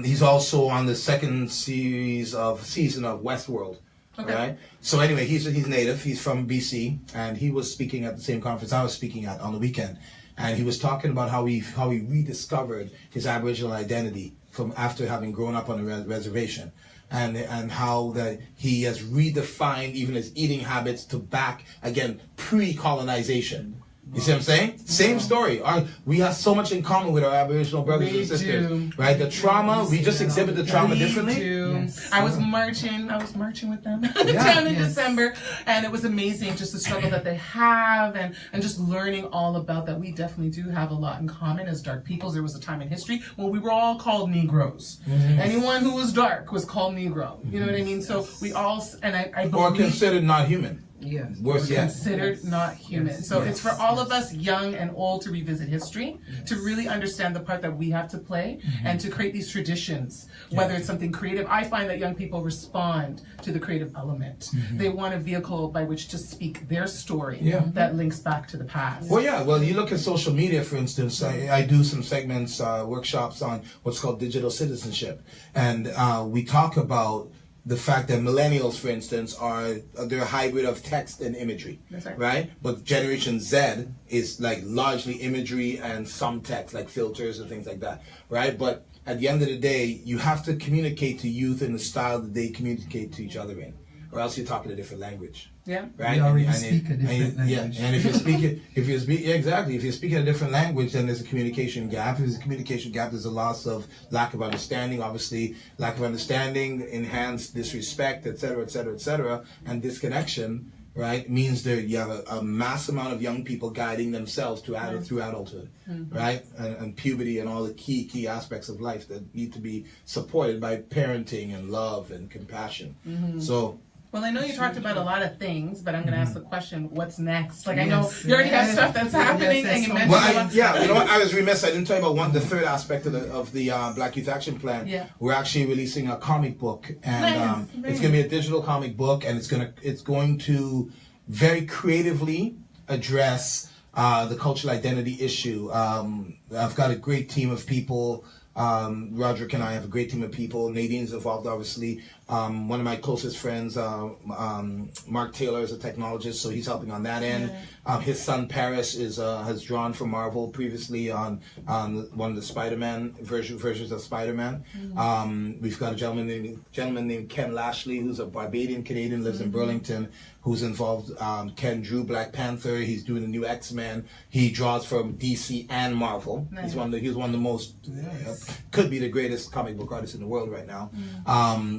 he's also on the second season of Westworld. Okay. Right? So anyway, he's native. He's from BC, and he was speaking at the same conference I was speaking at on the weekend, and he was talking about how he rediscovered his Aboriginal identity from after having grown up on a reservation, and how that he has redefined even his eating habits to back again pre-colonization. You see what I'm saying? Same story. We have so much in common with our Aboriginal brothers and sisters, right? The trauma, we just exhibit the trauma differently. Yes. I was marching with them down in December, and it was amazing just the struggle that they have, and just learning all about that. We definitely do have a lot in common as dark peoples. There was a time in history when we were all called Negroes. Anyone who was dark was called Negro. You know what I mean? So we all, and I believe, or considered not human. Yes. Worse yet. Considered not human. So it's for all of us, young and old, to revisit history, to really understand the part that we have to play, and to create these traditions, whether it's something creative. I find that young people respond to the creative element. They want a vehicle by which to speak their story that links back to the past. Well, you look at social media, for instance. I do some segments, workshops on what's called digital citizenship, and we talk about the fact that millennials, for instance, they're a hybrid of text and imagery. That's right? But Generation Z is like largely imagery and some text, like filters and things like that, right? But at the end of the day, you have to communicate to youth in the style that they communicate to each other in, or else you're talking a different language. Yeah. Right. We already speak a different language. Yeah. And if you're speaking a different language, then there's a communication gap. If there's a communication gap, there's a lack of understanding. Obviously, lack of understanding, enhanced disrespect, etc., etc., etc., and disconnection. Right, means you have a mass amount of young people guiding themselves through adulthood, right, and puberty and all the key aspects of life that need to be supported by parenting and love and compassion. So. Well, I know you talked about a lot of things, but I'm going to ask the question, what's next? Like, I know you already have stuff that's happening, and you mentioned you know what? I was remiss. I didn't tell you about the third aspect of the Black Youth Action Plan. Yeah. We're actually releasing a comic book, and it's going to be a digital comic book, and it's going to very creatively address the cultural identity issue. I've got a great team of people. Roderick and I have a great team of people. Nadine's involved, obviously. One of my closest friends, Mark Taylor, is a technologist, so he's helping on that end. His son Paris has drawn for Marvel previously on one of the Spider-Man versions of Spider-Man. We've got a gentleman named Ken Lashley, who's a Barbadian Canadian, lives in Burlington, who's involved. Ken drew Black Panther. He's doing the new X-Men. He draws from DC and Marvel. Nice. He's one of the most, could be the greatest comic book artist in the world right now.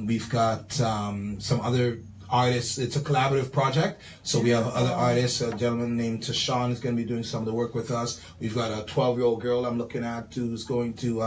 We've got some other artists. It's a collaborative project, so we have other artists. A gentleman named Tashawn is going to be doing some of the work with us. We've got a 12-year-old girl I'm looking at who's going to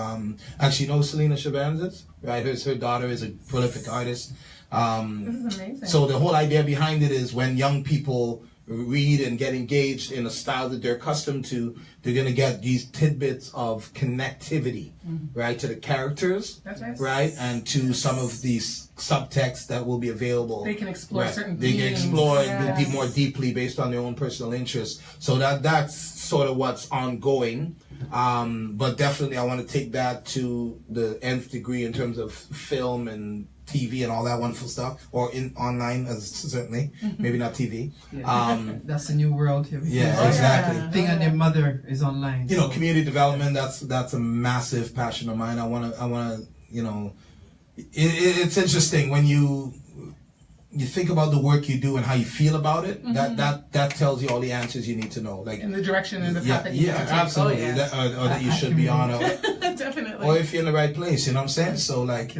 actually know Selena Chavez is, right? Her daughter is a prolific artist. This is amazing. So the whole idea behind it is when young people read and get engaged in a style that they're accustomed to, they're going to get these tidbits of connectivity, right, to the characters, right, and to some of these subtext that will be available. They can explore certain They themes. can explore more deeply based on their own personal interests. So that's sort of what's ongoing. But definitely I want to take that to the nth degree in terms of film and TV and all that wonderful stuff, or online, certainly, maybe not TV. That's the new world here. Exactly. Thing on their mother is online. You know, community development. That's a massive passion of mine. I wanna. You know, it's interesting when you think about the work you do and how you feel about it. That tells you all the answers you need to know. Like in the direction and the path that you need to take. Absolutely. Or that you should be on. Definitely. Or if you're in the right place, you know what I'm saying? So like,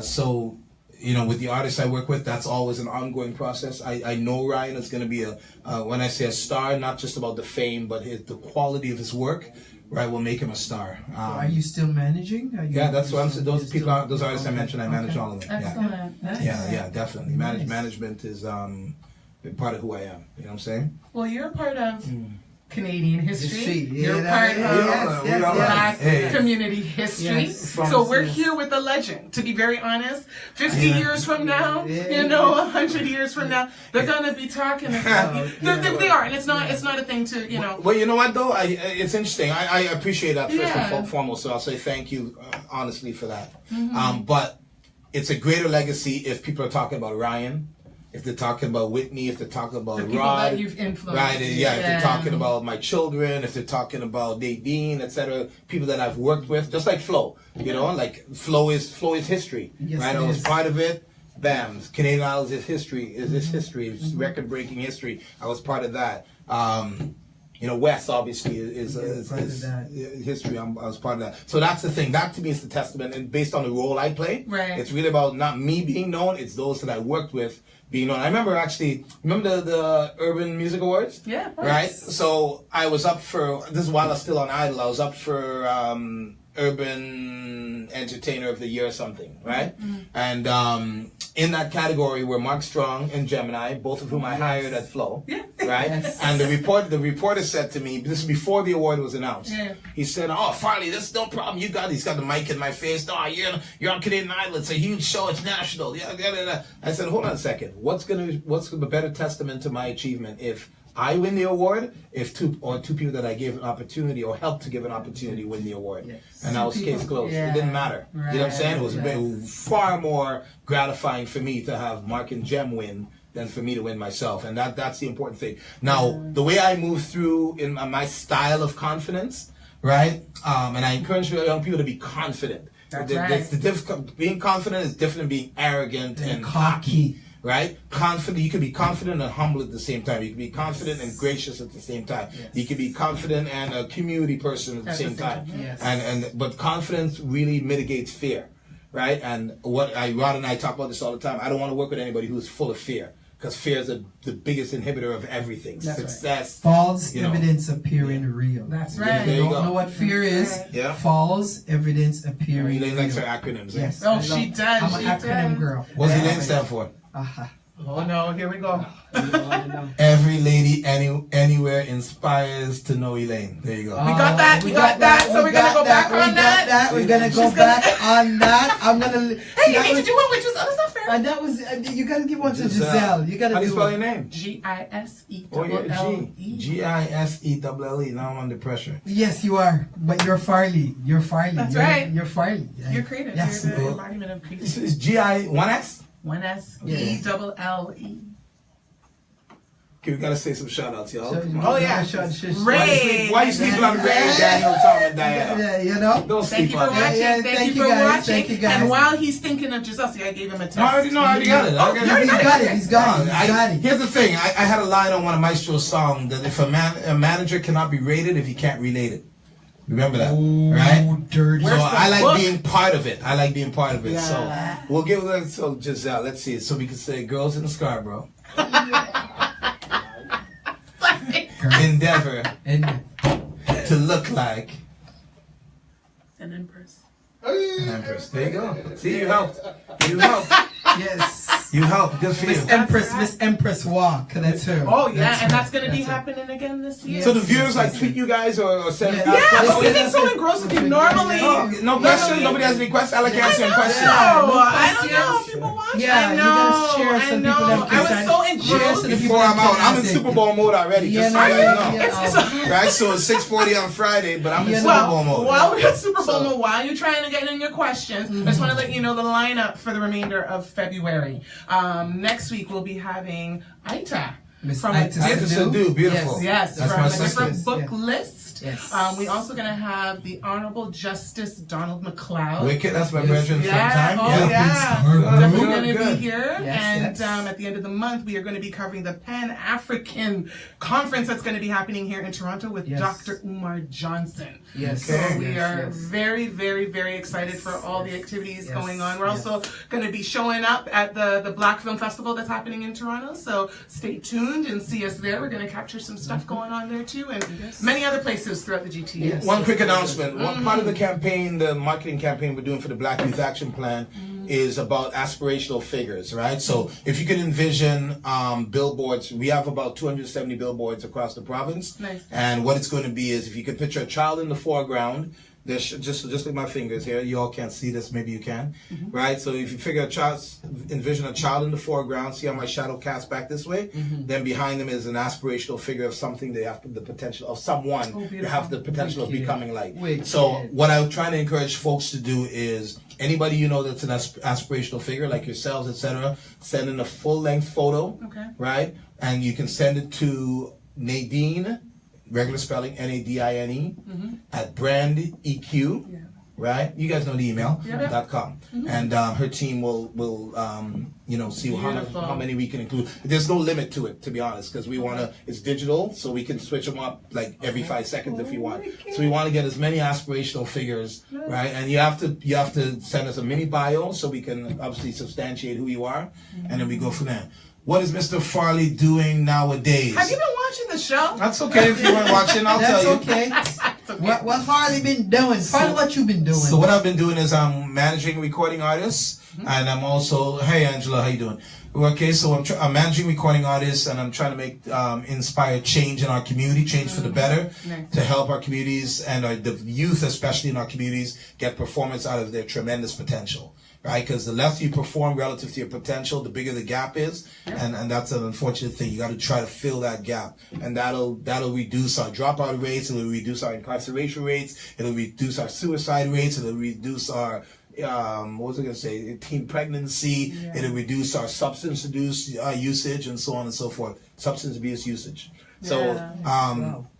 so, you know, with the artists I work with, that's always an ongoing process. I know Ryan is going to be when I say a star, not just about the fame, but the quality of his work, right, will make him a star. Are you still managing? That's what I'm saying. Those artists I mentioned, I manage all of them. Excellent. Yeah, definitely. Management is part of who I am. You know what I'm saying? Well, you're a part of Canadian history. You're part of Black community history. So we're here with a legend. To be very honest, 50 years from now, 100 years from now, they're gonna be talking about you. They are, and it's not a thing to Well, you know what though? It's interesting. I appreciate that first and foremost. So I'll say thank you honestly for that. But it's a greater legacy if people are talking about Ryan. If they're talking about Whitney, if they're talking about the people Rod, that you've influenced, right? If they're talking about my children, if they're talking about Nadine, etc., people that I've worked with, just like Flo, you know, like Flo is history, right? I was part of it. Bam, Canadian Isles is history. It's record-breaking history. I was part of that. You know, West obviously is history. I was part of that. So that's the thing. That to me is the testament, and based on the role I play, it's really about not me being known. It's those that I worked with being known. I remember the Urban Music Awards? Yeah. Right? So I was up for, this is while I was still on Idol, I was up for Urban Entertainer of the Year or something, right? And in that category were Mark Strong and Gemini, both of whom I hired at Flow, right? And the reporter said to me, this is before the award was announced, he said, "Oh, Farley, this is no problem. He's got the mic in my face. Oh, you're on Canadian Idol. It's a huge show. It's national." I said, hold on a second. What's the better testament to my achievement if I win the award, if two people that I gave an opportunity or helped to give an opportunity win the award? And that was case closed. It didn't matter. You know what I'm saying? It was far more gratifying for me to have Mark and Gem win than for me to win myself. And that's the important thing. Now, the way I move through in my style of confidence, right? And I encourage young people to be confident. Being confident is different than being arrogant and cocky. Right? Confident. You can be confident and humble at the same time. You can be confident and gracious at the same time. You can be confident and a community person at the same time. But confidence really mitigates fear, right? And Rod and I talk about this all the time. I don't want to work with anybody who's full of fear, because fear is the biggest inhibitor of everything. Success. False evidence appearing real. That's right. You don't know what fear is. False evidence appearing real. Elaine likes her acronyms. Yes. Oh, she does. I'm an acronym girl. What does Elaine stand for? Oh no, here we go. Every lady anywhere inspires to know Elaine. There you go. We got that. So we're going to go back on that. We're going to go back on that. I'm going to... Hey, you need to do one with Giselle. That's not fair. And that was... you got to give one to Giselle. You got to do... How do you spell your name? Giselle. Oh, yeah, Giselle. Now I'm under pressure. Yes, you are. But you're Farley. That's right. You're Farley. You're creative. Yes. You're the embodiment of creativity. This is G-I-1-S? One S, E-double-L-E. Okay, we gotta say some shout outs, y'all. Oh, yeah. Ray. Why you sleeping on Ray, Daniel, Tom, and Diana? Yeah, you know. Don't Thank sleep you for on that. watching. Thank you for guys. watching. Thank you, guys. And while he's thinking of Giselle, see, I gave him a text. No, I already got it. He's got it. Here's the thing. I had a line on one of Maestro's songs that if a manager cannot be rated if he can't relate it. Remember that, right? Dirty. So I like being part of it. Yeah. So we'll give it to Giselle. Let's see it. So we can say girls in the Scarborough. Endeavor to look like An empress. an empress. There you go. See, you helped. Yes. You helped. Good for you. Miss Empress Walk. That's her. Oh, yeah, and that's going to be happening again this year. So the viewers like tweet you guys or send. Yeah, but we've been so engrossed with you. Normally, no questions. Nobody has any questions. I like answering questions. I don't know. People watch. Yeah, I know. you gotta share some people that I was so engrossed. Before I'm out, I'm in Super Bowl mode already. Just so you know. Yeah. Right, so it's 6:40 on Friday, but I'm in Super Bowl mode. While we're at Super Bowl mode, while you're trying to get in your questions, I just want to let you know the lineup for the remainder of February. Next week we'll be having Aita from a Beautiful. Yes, That's from my a sister. different book list. Yes. We also going to have the Honorable Justice Donald McLeod. Wicked, that's my brethren from time. Definitely going to be here. Yes, and at the end of the month, we are going to be covering the Pan-African Conference that's going to be happening here in Toronto with Dr. Umar Johnson. Yes. So we are very, very, very excited for all the activities going on. We're also going to be showing up at the Black Film Festival that's happening in Toronto. So stay tuned and see us there. We're going to capture some stuff going on there too, and many other places throughout the GTA. One quick announcement. One part of the campaign, the marketing campaign we're doing for the Black Youth Action Plan is about aspirational figures, right? So if you can envision billboards, we have about 270 billboards across the province. Nice. And what it's going to be is if you could picture a child in the foreground, there's just like my fingers here. You all can't see this, maybe you can, right? So if you envision a child in the foreground, see how my shadow casts back this way? Then behind them is an aspirational figure of something they have the potential of someone they have the potential of becoming like. So what I'm trying to encourage folks to do is anybody you know that's an aspirational figure like yourselves, etc., send in a full-length photo, right? And you can send it to Nadine, regular spelling, Nadine, at brandeq, right? You guys know the email, .com. And her team will see how many we can include. There's no limit to it, to be honest, because we want to, it's digital, so we can switch them up like every 5 seconds if you want. So we want to get as many aspirational figures, right? And you have to send us a mini bio so we can obviously substantiate who you are, and then we go from there. What is Mr. Farley doing nowadays? Have you been watching the show? That's okay if you weren't watching, I'll tell you. That's okay. What Farley been doing? Farley, what you been doing? So what I've been doing is I'm managing recording artists, and I'm also, hey Angela, how you doing? Okay, so I'm managing recording artists, and I'm trying to make inspire change in our community, change for the better, to help our communities and the youth, especially in our communities, get performance out of their tremendous potential. Right, because the less you perform relative to your potential, the bigger the gap is, and that's an unfortunate thing. You got to try to fill that gap, and that'll reduce our dropout rates. It'll reduce our incarceration rates. It'll reduce our suicide rates. It'll reduce our teen pregnancy. It'll reduce our substance abuse usage, and so on and so forth. Substance abuse usage. So.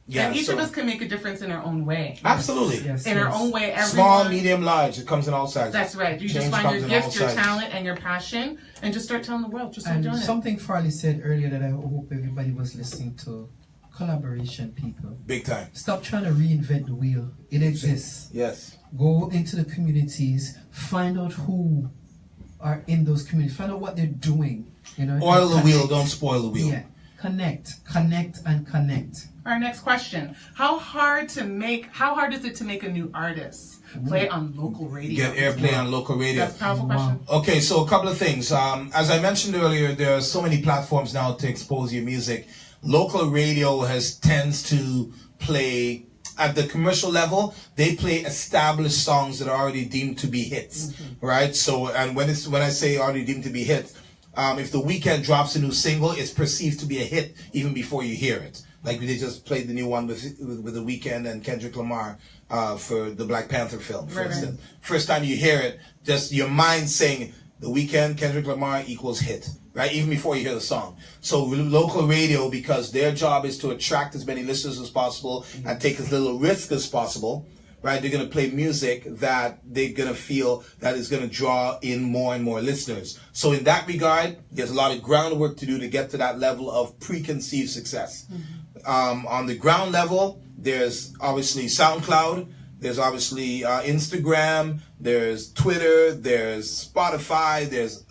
Yeah, and each of us can make a difference in our own way. Absolutely. In our own way. Everyone, small, medium, large. It comes in all sizes. That's right. You just find your gift, your talent, and your passion, and just start telling the world. Just start doing it. Something Farley said earlier that I hope everybody was listening to. Collaboration, people. Big time. Stop trying to reinvent the wheel. It exists. Yes. Go into the communities. Find out who are in those communities. Find out what they're doing. Oil the wheel. Don't spoil the wheel. Yeah. Connect, and connect. Our next question: How hard is it to make a new artist play on local radio? Get airplay on local radio. That's a powerful question. Okay, so a couple of things. As I mentioned earlier, there are so many platforms now to expose your music. Local radio tends to play at the commercial level. They play established songs that are already deemed to be hits, right? So, and when I say already deemed to be hits. If The Weeknd drops a new single, it's perceived to be a hit even before you hear it. Like they just played the new one with The Weeknd and Kendrick Lamar for the Black Panther film, for instance. First time you hear it, just your mind saying, The Weeknd, Kendrick Lamar equals hit, right? Even before you hear the song. So local radio, because their job is to attract as many listeners as possible and take as little risk as possible, right? They're going to play music that they're going to feel that is going to draw in more and more listeners. So in that regard, there's a lot of groundwork to do to get to that level of preconceived success. On the ground level, there's obviously SoundCloud, there's obviously Instagram, there's Twitter, there's Spotify, there's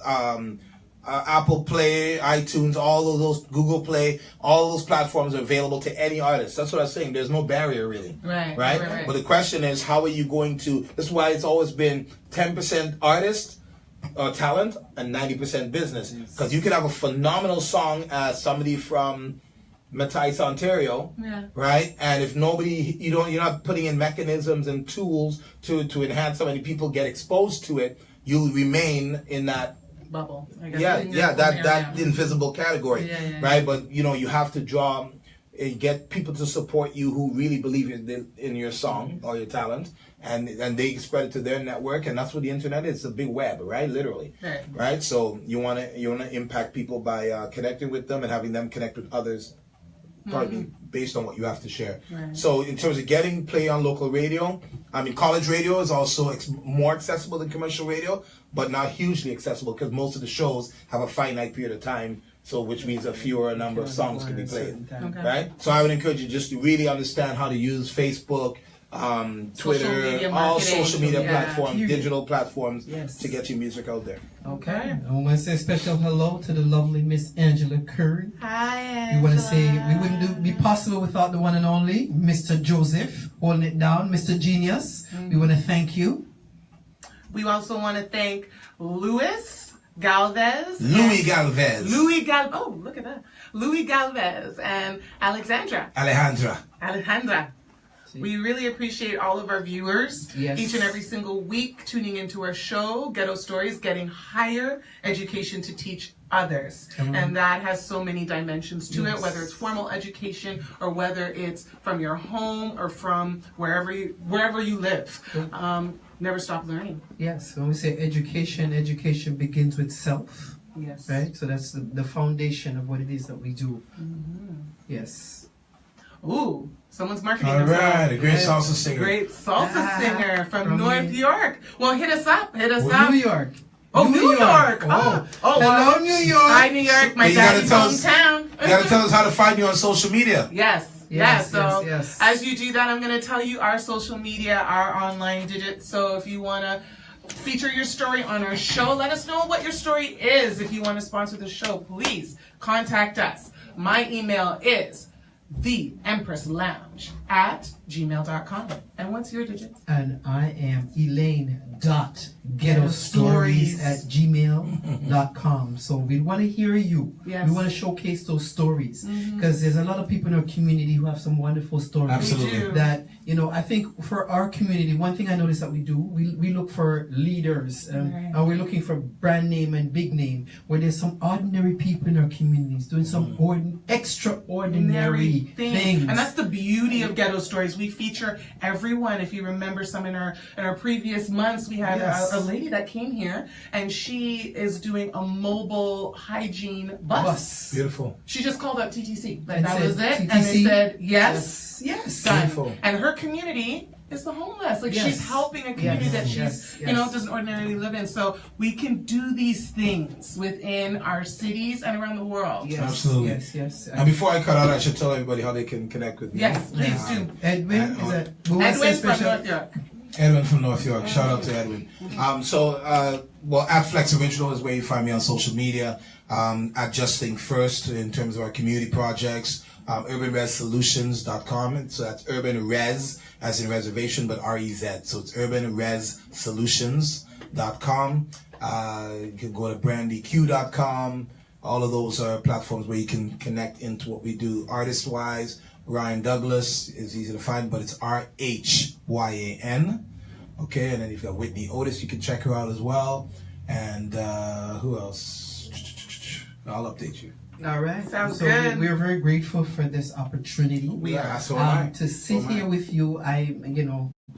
Apple Play, iTunes, all of those, Google Play, all those platforms are available to any artist. That's what I was saying. There's no barrier really. Right? But the question is, how are you going to, this is why it's always been 10% artist or talent and 90% business. Because you can have a phenomenal song as somebody from Matthias, Ontario, right? And if nobody, you're not putting in mechanisms and tools to enhance how many people get exposed to it, you'll remain in that bubble. I guess that invisible category, right? But you have to draw, get people to support you who really believe in your song or your talent, and they spread it to their network, and that's what the internet is. It's a big web, right? Literally, right? So you want to impact people by connecting with them and having them connect with others. Probably based on what you have to share. So in terms of getting play on local radio, I mean, college radio is also more accessible than commercial radio, but not hugely accessible because most of the shows have a finite period of time, so which means a fewer number of songs can be played, right? So I would encourage you just to really understand how to use Facebook, Twitter, all social media platforms, digital platforms to get your music out there. Okay. I want to say a special hello to the lovely Miss Angela Curry. Hi, Angela. We want to say we wouldn't be possible without the one and only Mr. Joseph holding it down, Mr. Genius. We want to thank you. We also want to thank Louis Galvez. Oh, look at that. Louis Galvez and Alejandra. We really appreciate all of our viewers each and every single week tuning into our show, Guetto Stories, getting higher education to teach others. And that has so many dimensions to it, whether it's formal education or whether it's from your home or from wherever you live. Never stop learning. Yes, when we say education begins with self. Yes. Right? So that's the foundation of what it is that we do. Yes. Ooh, someone's marketing All themselves. right, a great salsa singer. Great salsa singer from North York. Well, hit us up. New York. Oh, New York. Oh, hello, New York. Hi, New York. My daddy's hometown. You got to tell us how to find you on social media. Yes. So as you do that, I'm going to tell you our social media, our online digits. So if you want to feature your story on our show, let us know what your story is. If you want to sponsor the show, please contact us. My email is theempresslounge@gmail.com. And what's your digits? And I am Elaine.Ghettostories@gmail.com. So we want to hear you. Yes. We want to showcase those stories because there's a lot of people in our community who have some wonderful stories. Absolutely. That, I think for our community, one thing I noticed that we do, we look for leaders and we're looking for brand name and big name, where there's some ordinary people in our communities doing some extraordinary things. And that's the beauty of Guetto Stories. We feature everyone. If you remember some in our previous months, we had a lady that came here and she is doing a mobile hygiene bus. Beautiful. She just called up TTC. And that was it. TTC? And they said, yes. Done. Beautiful. And her community is the homeless. She's helping a community that she's, doesn't ordinarily live in. So we can do these things within our cities and around the world. Yes. Absolutely. Yes. And before I cut out, I should tell everybody how they can connect with me. Yes, please do. Edwin from North York. Edwin from North York. Shout out to Edwin. At Flex Original is where you find me on social media. At Just Think First in terms of our community projects. UrbanResSolutions.com. So that's Urban Res as in reservation, but R-E-Z. So it's UrbanResSolutions.com. You can go to BrandyQ.com. All of those are platforms where you can connect into what we do artist-wise. Ryan Douglas is easy to find, but it's R-H-Y-A-N. Okay, and then you've got Whitney Otis. You can check her out as well. And who else? I'll update you. All right. Sounds good. We're very grateful for this opportunity. We are. To sit here with you, a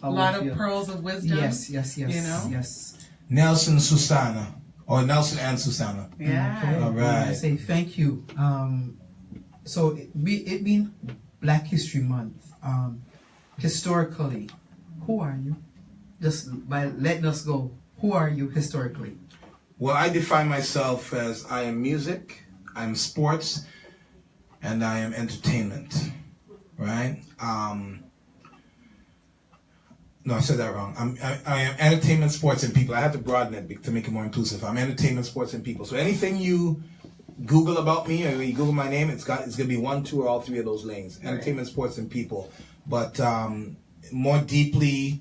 lot of pearls of wisdom. Yes. You know? Yes. Nelson Susana. Or Nelson and Susanna. Yeah. Okay. All right. I say thank you. So it being Black History Month, historically, who are you? Just by letting us go, who are you historically? Well, I define myself as I am music, I'm sports, and I am entertainment, right? No, I said that wrong. I am entertainment, sports, and people. I had to broaden it to make it more inclusive. I'm entertainment, sports, and people. So anything you Google about me, or you Google my name, it's going to be one, two, or all three of those lanes. Entertainment, sports, and people. But more deeply,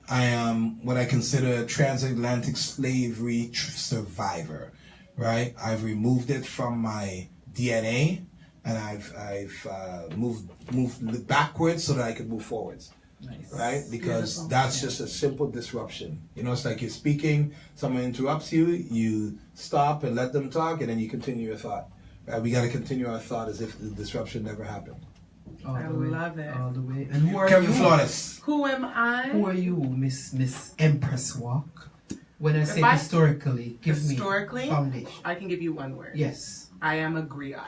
I am what I consider a transatlantic slavery survivor, right? I've removed it from my DNA, and I've moved backwards so that I could move forwards. Nice. Right? Because that's just a simple disruption. You know, it's like you're speaking, someone interrupts you, you stop and let them talk, and then you continue your thought. Right? We got to continue our thought as if the disruption never happened. I love it. All the way. And who are Kevin you? Flores. Who am I? Who are you, Miss Empress Walk? When I say I- historically, give Historically? me foundation. I can give you one word. Yes. I am a griot.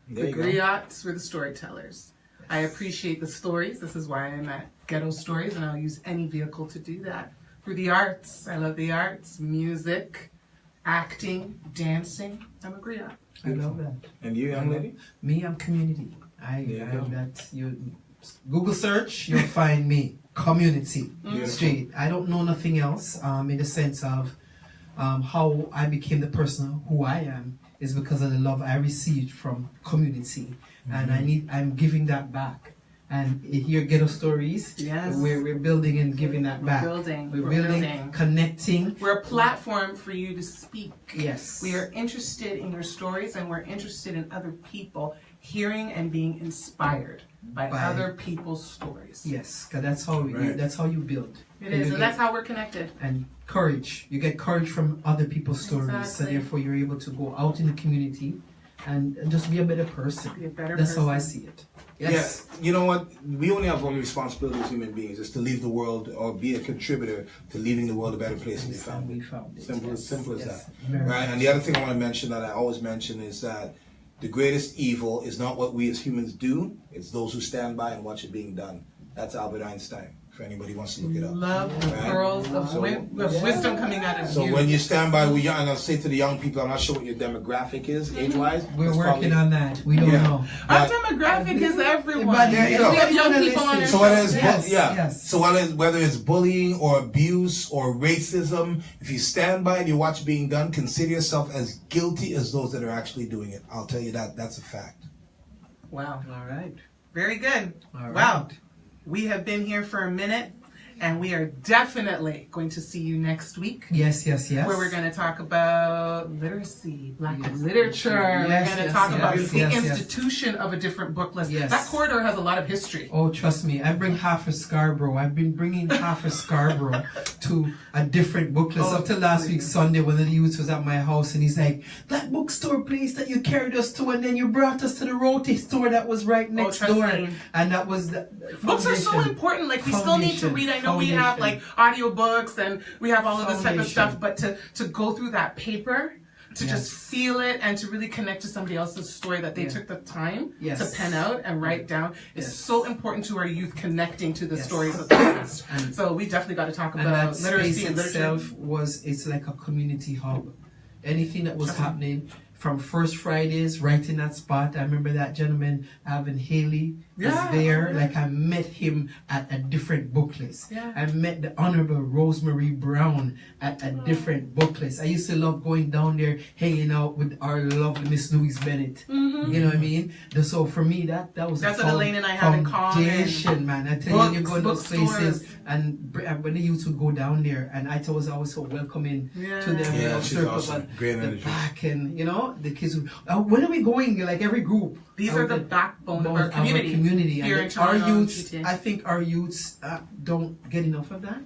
There The you go. griots were the storytellers. I appreciate the stories. This is why I'm at Guetto Stories, and I'll use any vehicle to do that. Through the arts. I love the arts, music, acting, dancing. I'm a griot. I love that. And you, young lady? Me, I'm community. There you go. That you Google search, you'll find me. Community. Beautiful. Straight. I don't know nothing else. In the sense of how I became the person who I am is because of the love I received from community, and I'm giving that back. And here, Guetto Stories, Yes. we're building and giving that back. We're We're building. building, connecting. We're a platform for you to speak. Yes. We are interested in your stories, and we're interested in other people hearing and being inspired by By- other people's stories. Yes, because that's how that's how you build. It is, and that's how we're connected. And courage. You get courage from other people's stories, so Exactly. therefore you're able to go out in the community and just be a better person. Be a better That's how I person. see it. Yes. Yeah, you know what? We only have one responsibility as human beings, is to leave the world or be a contributor to leaving the world a better place than we found We it. found it. Simple Yes. as Yes. that. Very Right? And the other thing I want to mention that I always mention is that the greatest evil is not what we as humans do, it's those who stand by and watch it being done. That's Albert Einstein, for anybody who wants to look it up. Love the Right? pearls of, So- of wisdom coming out of So you. when you stand by, and I'll say to the young people, I'm not sure what your demographic is, age-wise. We're That's working probably- on that. We don't Yeah. know. Our But- demographic is everyone. But there you We go. have young Everyone people on our listens. So whether it's Yes, yeah. yes. So whether it's bullying or abuse or racism, if you stand by and you watch it being done, consider yourself as guilty as those that are actually doing it. I'll tell you that's a fact. Wow. All right. Very good. All Wow. right. We have been here for a minute, and we are definitely going to see you next week. Yes, yes, yes. Where we're going to talk about literacy, Black Yes. literature. Yes, we're going to yes, talk yes, about yes, the yes. institution of a different book list. Yes. That corridor has a lot of history. Oh, trust me. I bring half a Scarborough. I've been bringing half a Scarborough to a different book list. Up till last week, Sunday, when the youth was at my house, and he's like, that bookstore place that you carried us to, and then you brought us to the Roti store that was right next trust door. me. And that was the Books are so foundation. important. Like, we still need to Foundation. read. I know we have like audiobooks and we have all of this type of Foundation. stuff, but to go through that paper, to just feel it and to really connect to somebody else's story that they Yeah. took the time Yes. to pen out and write down is Yes. so important to our youth connecting to the Yes. stories of the past. And- So we definitely got to talk And that about literacy space and literature. itself it's like a community hub. Anything that was happening from First Fridays, right in that spot. I remember that gentleman, Alvin Haley, was Yeah. there. Like, I met him at a different book list. Yeah. I met the Honorable Rosemary Brown at a different book list. I used to love going down there, hanging out with our lovely Miss Louise Bennett. You know what I mean? So for me, that was That's a what Elaine and I have in common. foundation, man. I tell you, you go in those Bookstores. places, and when the youth would go down there, and I was always so welcoming to them. Yeah, you know, she's circle, awesome. but Great the energy. back, and you know, the kids would, when are we going? Like every group. These are the backbone of our community. Here in And our Toronto, youths, GTA. I think our youths don't get enough of that.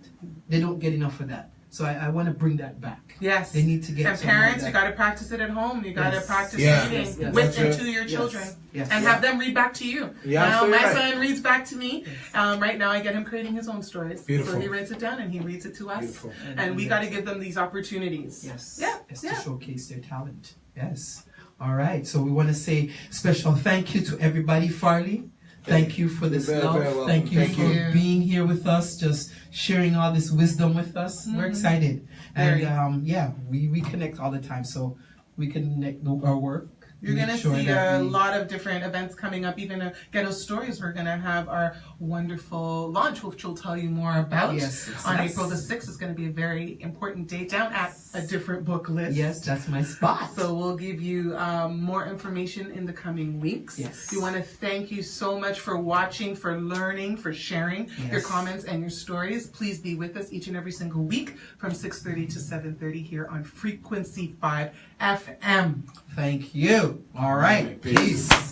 They don't get enough of that. So I want to bring that back. Yes. They need to get. And parents, you got to practice it at home. You got to practice reading Yes. and to your children, Yes. and have them read back to you. Yeah, now my right. son reads back to me. Right now, I get him creating his own stories. Beautiful. So he writes it down and he reads it to us. Beautiful. And we got to give them these opportunities. Yes. Yeah. It's to showcase their talent. Yes. All right. So we want to say special thank you to everybody, Farley. Thank you for this You're love. very welcome. Thank you Thank for you. being here with us, just sharing all this wisdom with us. We're excited. And we connect all the time, so we connect our work. You're going to Make sure see that a we- lot of different events coming up. Even Ghetto Stories, we're going to have our wonderful launch, which we'll tell you more about. Yes. On April the 6th is going to be a very important date down at a different book list. Yes, that's my spot. So we'll give you more information in the coming weeks. Yes. We want to thank you so much for watching, for learning, for sharing your comments and your stories. Please be with us each and every single week from 6:30 to 7:30 here on Frequency 5 FM. Thank you. All right. Peace.